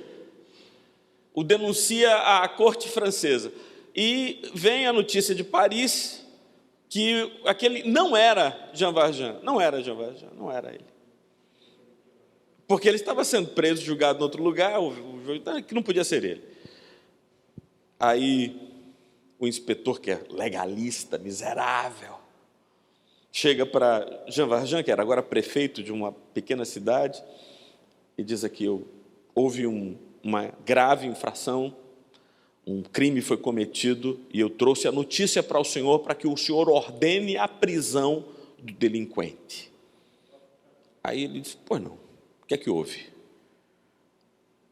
A: à corte francesa. E vem a notícia de Paris que aquele não era Jean Valjean, não era ele. Porque ele estava sendo preso, julgado em outro lugar, que não podia ser ele. Aí o inspetor, que é legalista, miserável, chega para Jean Valjean, que era agora prefeito de uma pequena cidade, e diz aqui: houve uma grave infração, um crime foi cometido, e eu trouxe a notícia para o senhor, para que o senhor ordene a prisão do delinquente. Aí ele disse: pois não, o que é que houve?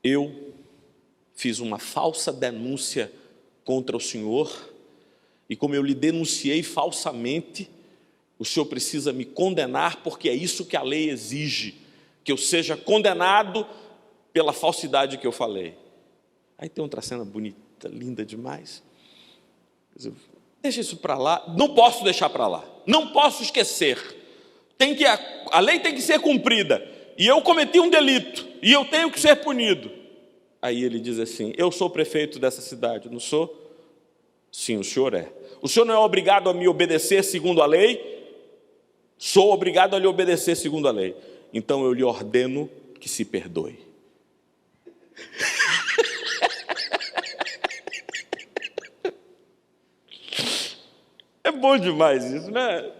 A: Eu fiz uma falsa denúncia contra o senhor, e como eu lhe denunciei falsamente, o senhor precisa me condenar, porque é isso que a lei exige, que eu seja condenado pela falsidade que eu falei. Aí tem outra cena bonita, linda demais. Deixa isso para lá. Não posso deixar para lá, não posso esquecer. A lei tem que ser cumprida, e eu cometi um delito, e eu tenho que ser punido. Aí ele diz assim: eu sou prefeito dessa cidade, não sou? Sim, o senhor é. O senhor não é obrigado a me obedecer segundo a lei? Sou obrigado a lhe obedecer segundo a lei. Então eu lhe ordeno que se perdoe. É bom demais isso, né?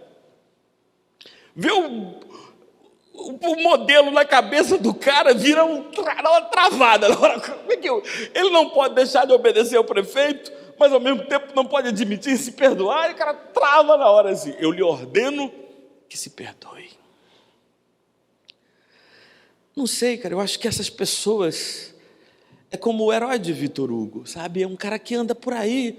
A: Ver o modelo na cabeça do cara vira uma travada. Ele não pode deixar de obedecer ao prefeito, mas ao mesmo tempo não pode admitir se perdoar, e o cara trava na hora assim. Eu lhe ordeno que se perdoe. Não sei, cara, eu acho que essas pessoas é como o herói de Vitor Hugo, sabe? É um cara que anda por aí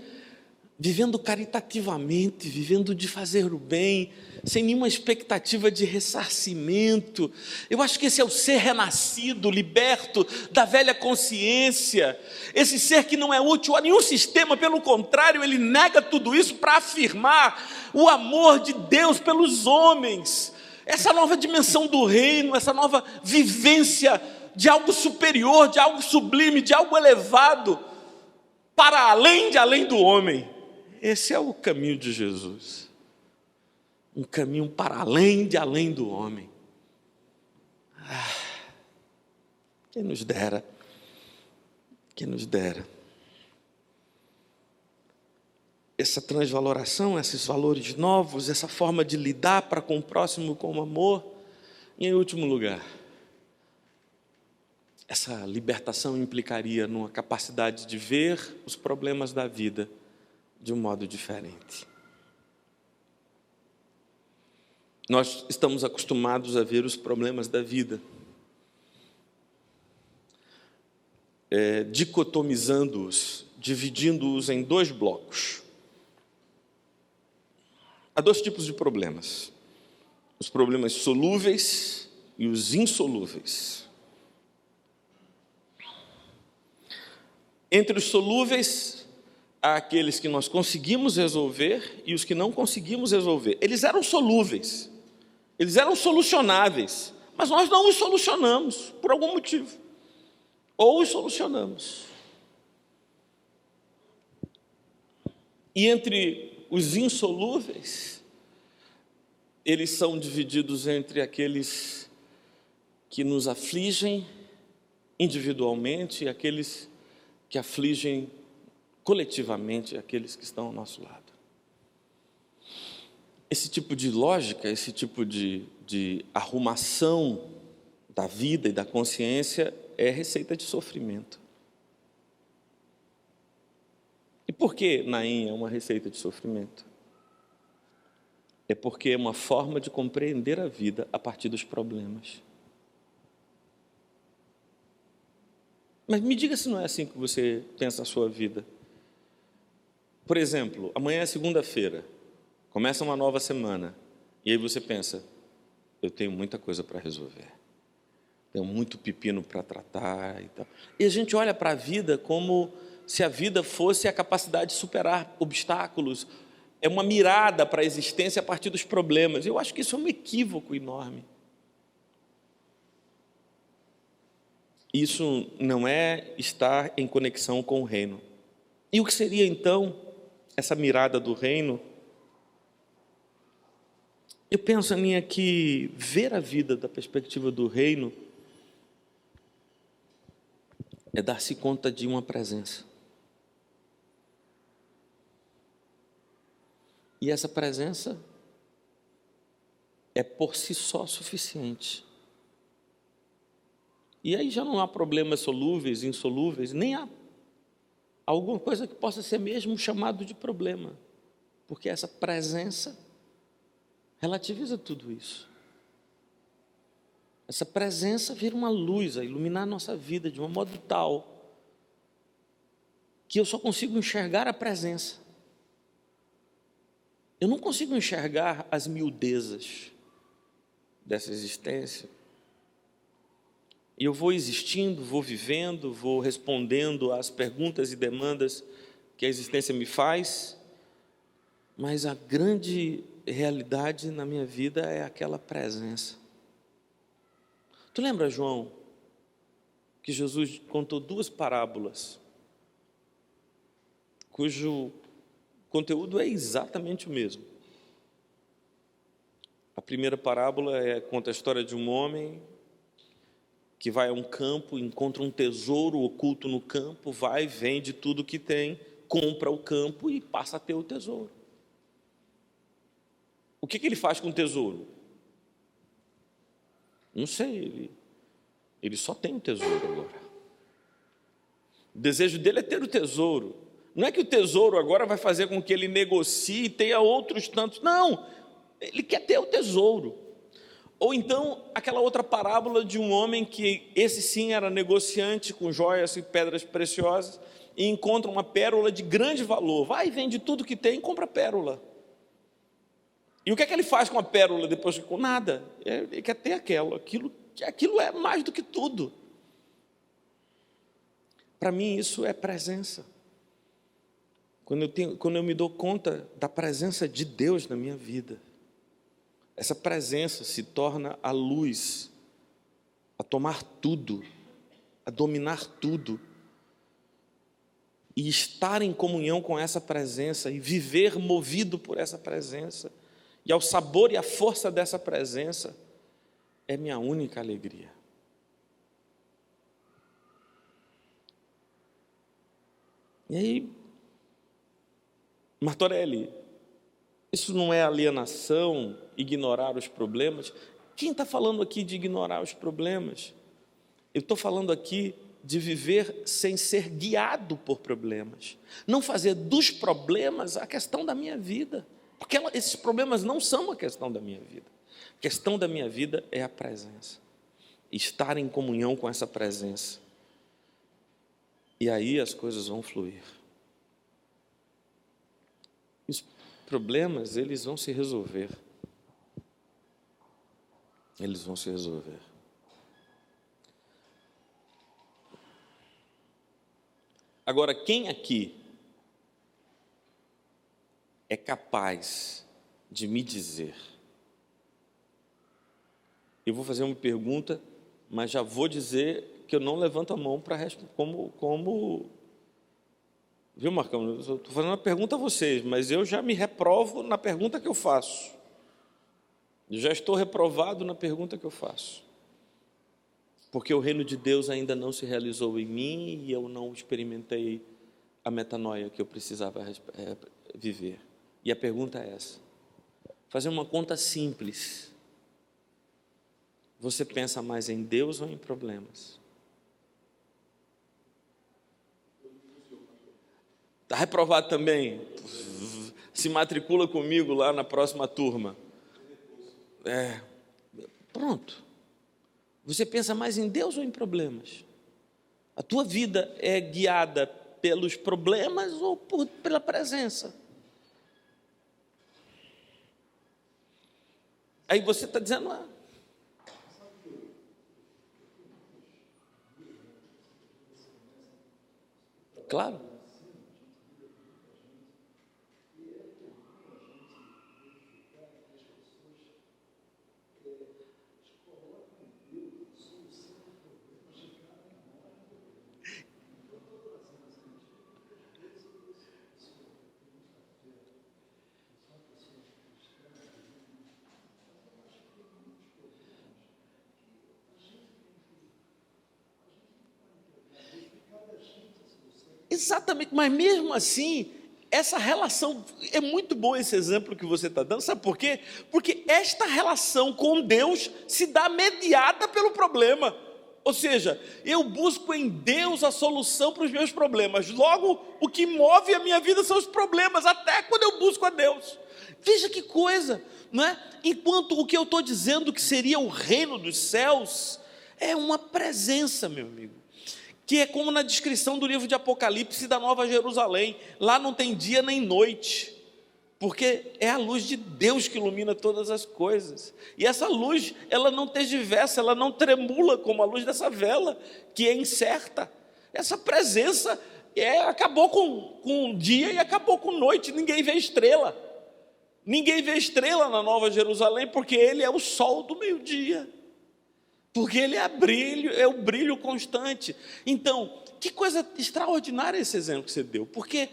A: vivendo caritativamente, vivendo de fazer o bem, sem nenhuma expectativa de ressarcimento. Eu acho que esse é o ser renascido, liberto da velha consciência, esse ser que não é útil a nenhum sistema, pelo contrário, ele nega tudo isso para afirmar o amor de Deus pelos homens, essa nova dimensão do reino, essa nova vivência de algo superior, de algo sublime, de algo elevado, para além do homem. Esse é o caminho de Jesus, um caminho para além do homem. Quem nos dera, quem nos dera. Essa transvaloração, esses valores novos, essa forma de lidar para com o próximo com amor. E em último lugar, essa libertação implicaria numa capacidade de ver os problemas da vida de um modo diferente. Nós estamos acostumados a ver os problemas da vida, dicotomizando-os, dividindo-os em dois blocos. Há dois tipos de problemas: os problemas solúveis e os insolúveis. Entre os solúveis, há aqueles que nós conseguimos resolver e os que não conseguimos resolver. Eles eram solúveis, eles eram solucionáveis, mas nós não os solucionamos, por algum motivo. Ou os solucionamos. E entre os insolúveis, eles são divididos entre aqueles que nos afligem individualmente e aqueles que afligem coletivamente aqueles que estão ao nosso lado. Esse tipo de lógica, esse tipo de arrumação da vida e da consciência é receita de sofrimento. E por que Naim é uma receita de sofrimento? É porque é uma forma de compreender a vida a partir dos problemas. Mas me diga se não é assim que você pensa a sua vida. Por exemplo, amanhã é segunda-feira, começa uma nova semana, e aí você pensa, eu tenho muita coisa para resolver, tenho muito pepino para tratar e tal. E a gente olha para a vida como se a vida fosse a capacidade de superar obstáculos, é uma mirada para a existência a partir dos problemas. Eu acho que isso é um equívoco enorme. Isso não é estar em conexão com o reino. E o que seria então essa mirada do reino? Eu penso, Aninha, que ver a vida da perspectiva do reino é dar-se conta de uma presença. E essa presença é por si só suficiente. E aí já não há problemas solúveis, insolúveis, nem há alguma coisa que possa ser mesmo chamado de problema, porque essa presença relativiza tudo isso. Essa presença vira uma luz a iluminar a nossa vida de um modo tal que eu só consigo enxergar a presença. Eu não consigo enxergar as miudezas dessa existência. E eu vou existindo, vou vivendo, vou respondendo às perguntas e demandas que a existência me faz, mas a grande realidade na minha vida é aquela presença. Tu lembra, João, que Jesus contou duas parábolas, cujo conteúdo é exatamente o mesmo. A primeira parábola conta a história de um homem que vai a um campo, encontra um tesouro oculto no campo, vai, vende tudo que tem, compra o campo e passa a ter o tesouro. O que ele faz com o tesouro? Não sei, ele só tem o tesouro agora. O desejo dele é ter o tesouro. Não é que o tesouro agora vai fazer com que ele negocie e tenha outros tantos. Não, ele quer ter o tesouro. Ou então, aquela outra parábola de um homem que, esse sim, era negociante com joias e pedras preciosas, e encontra uma pérola de grande valor. Vai e vende tudo que tem e compra a pérola. E o que é que ele faz com a pérola depois? Com nada. Ele quer ter aquilo é mais do que tudo. Para mim, isso é presença. Quando eu me dou conta da presença de Deus na minha vida, essa presença se torna a luz, a tomar tudo, a dominar tudo, e estar em comunhão com essa presença, e viver movido por essa presença, e ao sabor e à força dessa presença, é minha única alegria. E aí, Martorelli, isso não é alienação, ignorar os problemas? Quem está falando aqui de ignorar os problemas? Eu estou falando aqui de viver sem ser guiado por problemas. Não fazer dos problemas a questão da minha vida. Porque esses problemas não são a questão da minha vida. A questão da minha vida é a presença. Estar em comunhão com essa presença. E aí as coisas vão fluir. Os problemas, eles vão se resolver. Eles vão se resolver. Agora, quem aqui é capaz de me dizer? Eu vou fazer uma pergunta, mas já vou dizer que eu não levanto a mão para responder como... Viu, Marcão? Eu estou fazendo uma pergunta a vocês, mas eu já me reprovo na pergunta que eu faço. Eu já estou reprovado na pergunta que eu faço. Porque o reino de Deus ainda não se realizou em mim e eu não experimentei a metanoia que eu precisava viver. E a pergunta é essa. Fazer uma conta simples. Você pensa mais em Deus ou em problemas? Está reprovado também? Se matricula comigo lá na próxima turma. Pronto. Você pensa mais em Deus ou em problemas? A tua vida é guiada pelos problemas ou pela presença? Aí você está dizendo, claro. Exatamente, mas mesmo assim, essa relação, é muito bom esse exemplo que você está dando, sabe por quê? Porque esta relação com Deus se dá mediada pelo problema, ou seja, eu busco em Deus a solução para os meus problemas, logo o que move a minha vida são os problemas, até quando eu busco a Deus. Veja que coisa, não é? Enquanto o que eu estou dizendo que seria o reino dos céus, é uma presença, meu amigo, que é como na descrição do livro de Apocalipse da Nova Jerusalém, lá não tem dia nem noite, porque é a luz de Deus que ilumina todas as coisas, e essa luz, ela não tergiversa, ela não tremula como a luz dessa vela, que é incerta. Essa presença acabou com dia e acabou com noite, ninguém vê estrela na Nova Jerusalém, porque ele é o sol do meio-dia, porque ele é o brilho constante. Então, que coisa extraordinária esse exemplo que você deu, porque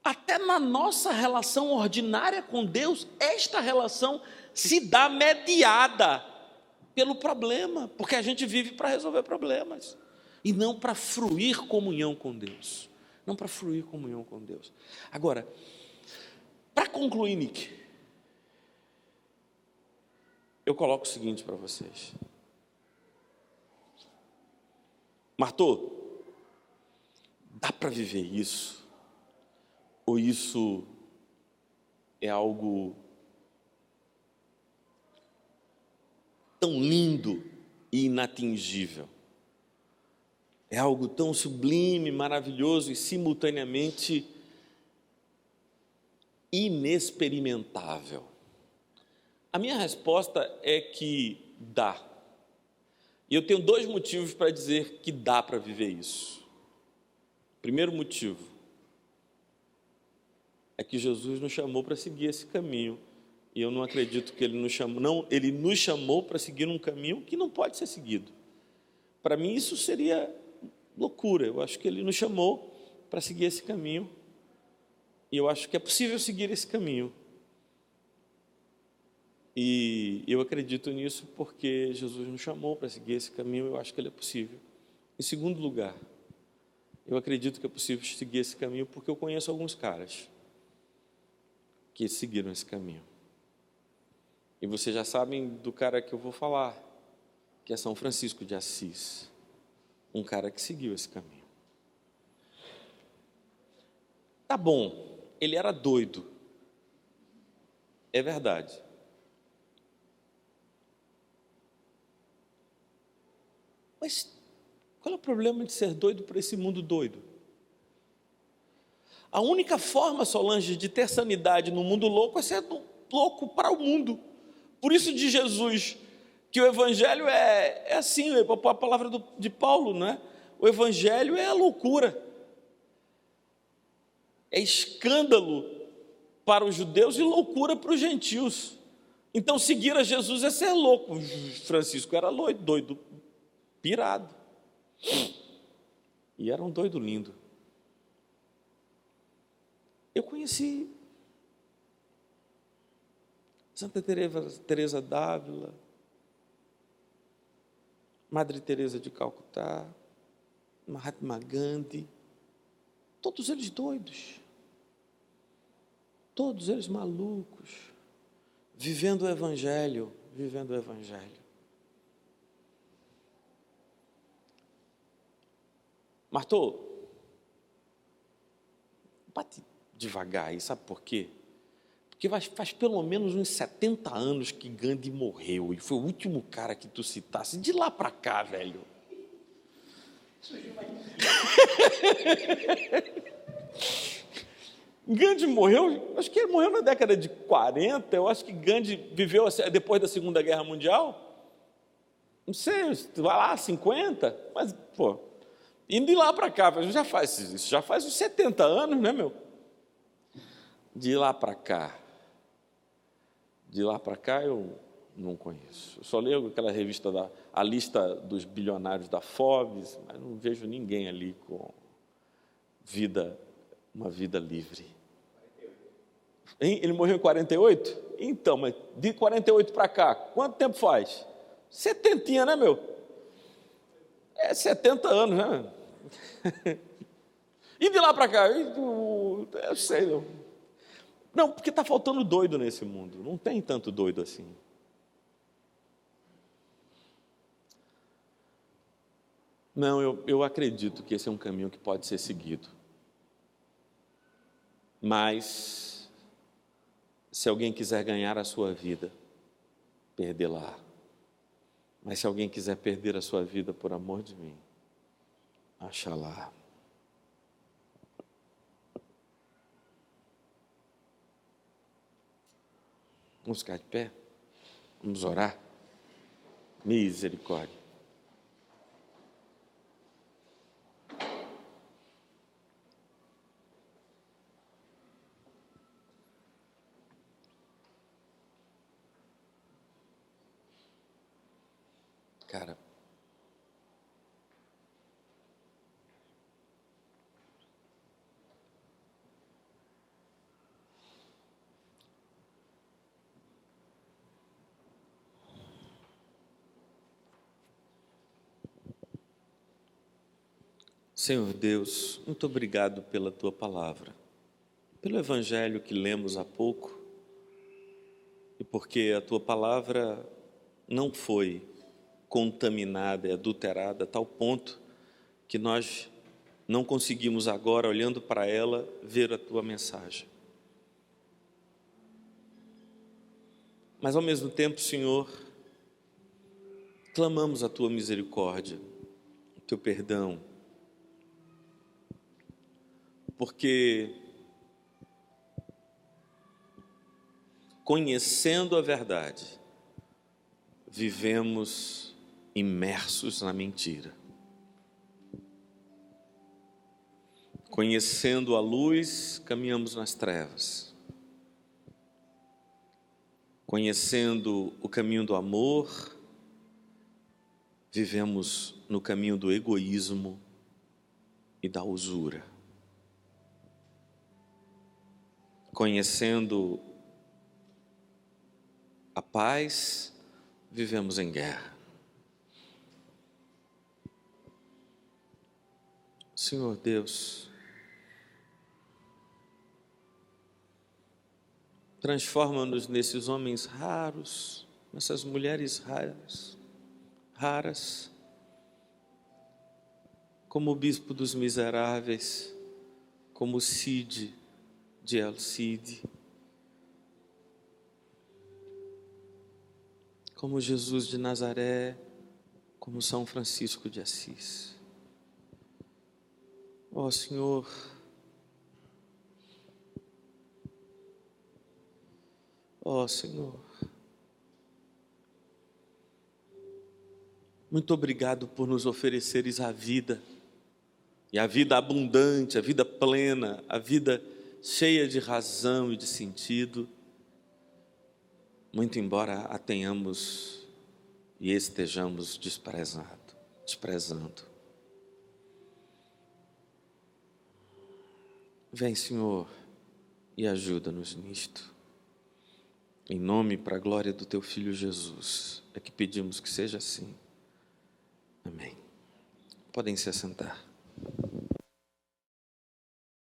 A: até na nossa relação ordinária com Deus, esta relação se dá mediada pelo problema, porque a gente vive para resolver problemas, e não para fruir comunhão com Deus. Não para fruir comunhão com Deus. Agora, para concluir, Nick, eu coloco o seguinte para vocês. Martô, dá para viver isso? Ou isso é algo tão lindo e inatingível? É algo tão sublime, maravilhoso e simultaneamente inexperimentável? A minha resposta é que dá. E eu tenho 2 motivos para dizer que dá para viver isso. Primeiro motivo é que Jesus nos chamou para seguir esse caminho. E eu não acredito que Ele nos chamou. Não, Ele nos chamou para seguir um caminho que não pode ser seguido. Para mim isso seria loucura. Eu acho que Ele nos chamou para seguir esse caminho. E eu acho que é possível seguir esse caminho. E eu acredito nisso porque Jesus nos chamou para seguir esse caminho. Eu acho que ele é possível. Em segundo lugar, eu acredito que é possível seguir esse caminho porque eu conheço alguns caras que seguiram esse caminho. E vocês já sabem do cara que eu vou falar, que é São Francisco de Assis, um cara que seguiu esse caminho. Tá bom, ele era doido, é verdade. Mas qual é o problema de ser doido para esse mundo doido? A única forma, Solange, de ter sanidade no mundo louco é ser louco para o mundo. Por isso de Jesus, que o Evangelho é assim, a palavra de Paulo, não é? O Evangelho é a loucura. É escândalo para os judeus e loucura para os gentios. Então seguir a Jesus é ser louco. Francisco era doido, pirado. E era um doido lindo. Eu conheci Santa Teresa d'Ávila, Madre Teresa de Calcutá, Mahatma Gandhi, todos eles doidos, todos eles malucos, vivendo o Evangelho. Martô, bate devagar aí, sabe por quê? Porque faz pelo menos uns 70 anos que Gandhi morreu e foi o último cara que tu citasse. De lá para cá, velho. Gandhi morreu, acho que ele morreu na década de 40, eu acho que Gandhi viveu depois da Segunda Guerra Mundial. Não sei, vai lá, 50, mas, pô, indo de lá para cá, isso já faz uns 70 anos, né, meu? De lá para cá eu não conheço. Eu só leio aquela revista, a lista dos bilionários da Forbes, mas não vejo ninguém ali com uma vida livre. Hein? Ele morreu em 48? Então, mas de 48 para cá, quanto tempo faz? 70, né, meu? É 70 anos, né? E de lá para cá? Eu sei, não. Não, porque está faltando doido nesse mundo. Não tem tanto doido assim. Não, eu acredito que esse é um caminho que pode ser seguido. Mas, se alguém quiser ganhar a sua vida, perdê-la. Mas se alguém quiser perder a sua vida por amor de mim, acha-la. Vamos ficar de pé? Vamos orar? Misericórdia. Cara, Senhor Deus, muito obrigado pela Tua palavra, pelo Evangelho que lemos há pouco, e porque a Tua palavra não foi contaminada e adulterada a tal ponto que nós não conseguimos agora, olhando para ela, ver a tua mensagem. Mas ao mesmo tempo, Senhor, clamamos a tua misericórdia, o teu perdão, porque conhecendo a verdade, vivemos imersos na mentira. Conhecendo a luz, caminhamos nas trevas. Conhecendo o caminho do amor, vivemos no caminho do egoísmo e da usura. Conhecendo a paz, vivemos em guerra. Senhor Deus, transforma-nos nesses homens raros, nessas mulheres raras, como o bispo dos miseráveis, como Cide de El-Cide, como Jesus de Nazaré, como São Francisco de Assis. Ó Senhor, ó Senhor, muito obrigado por nos ofereceres a vida, e a vida abundante, a vida plena, a vida cheia de razão e de sentido, muito embora a tenhamos e estejamos desprezando. Vem, Senhor, e ajuda-nos nisto. Em nome e para a glória do teu Filho Jesus, é que pedimos que seja assim. Amém. Podem se assentar.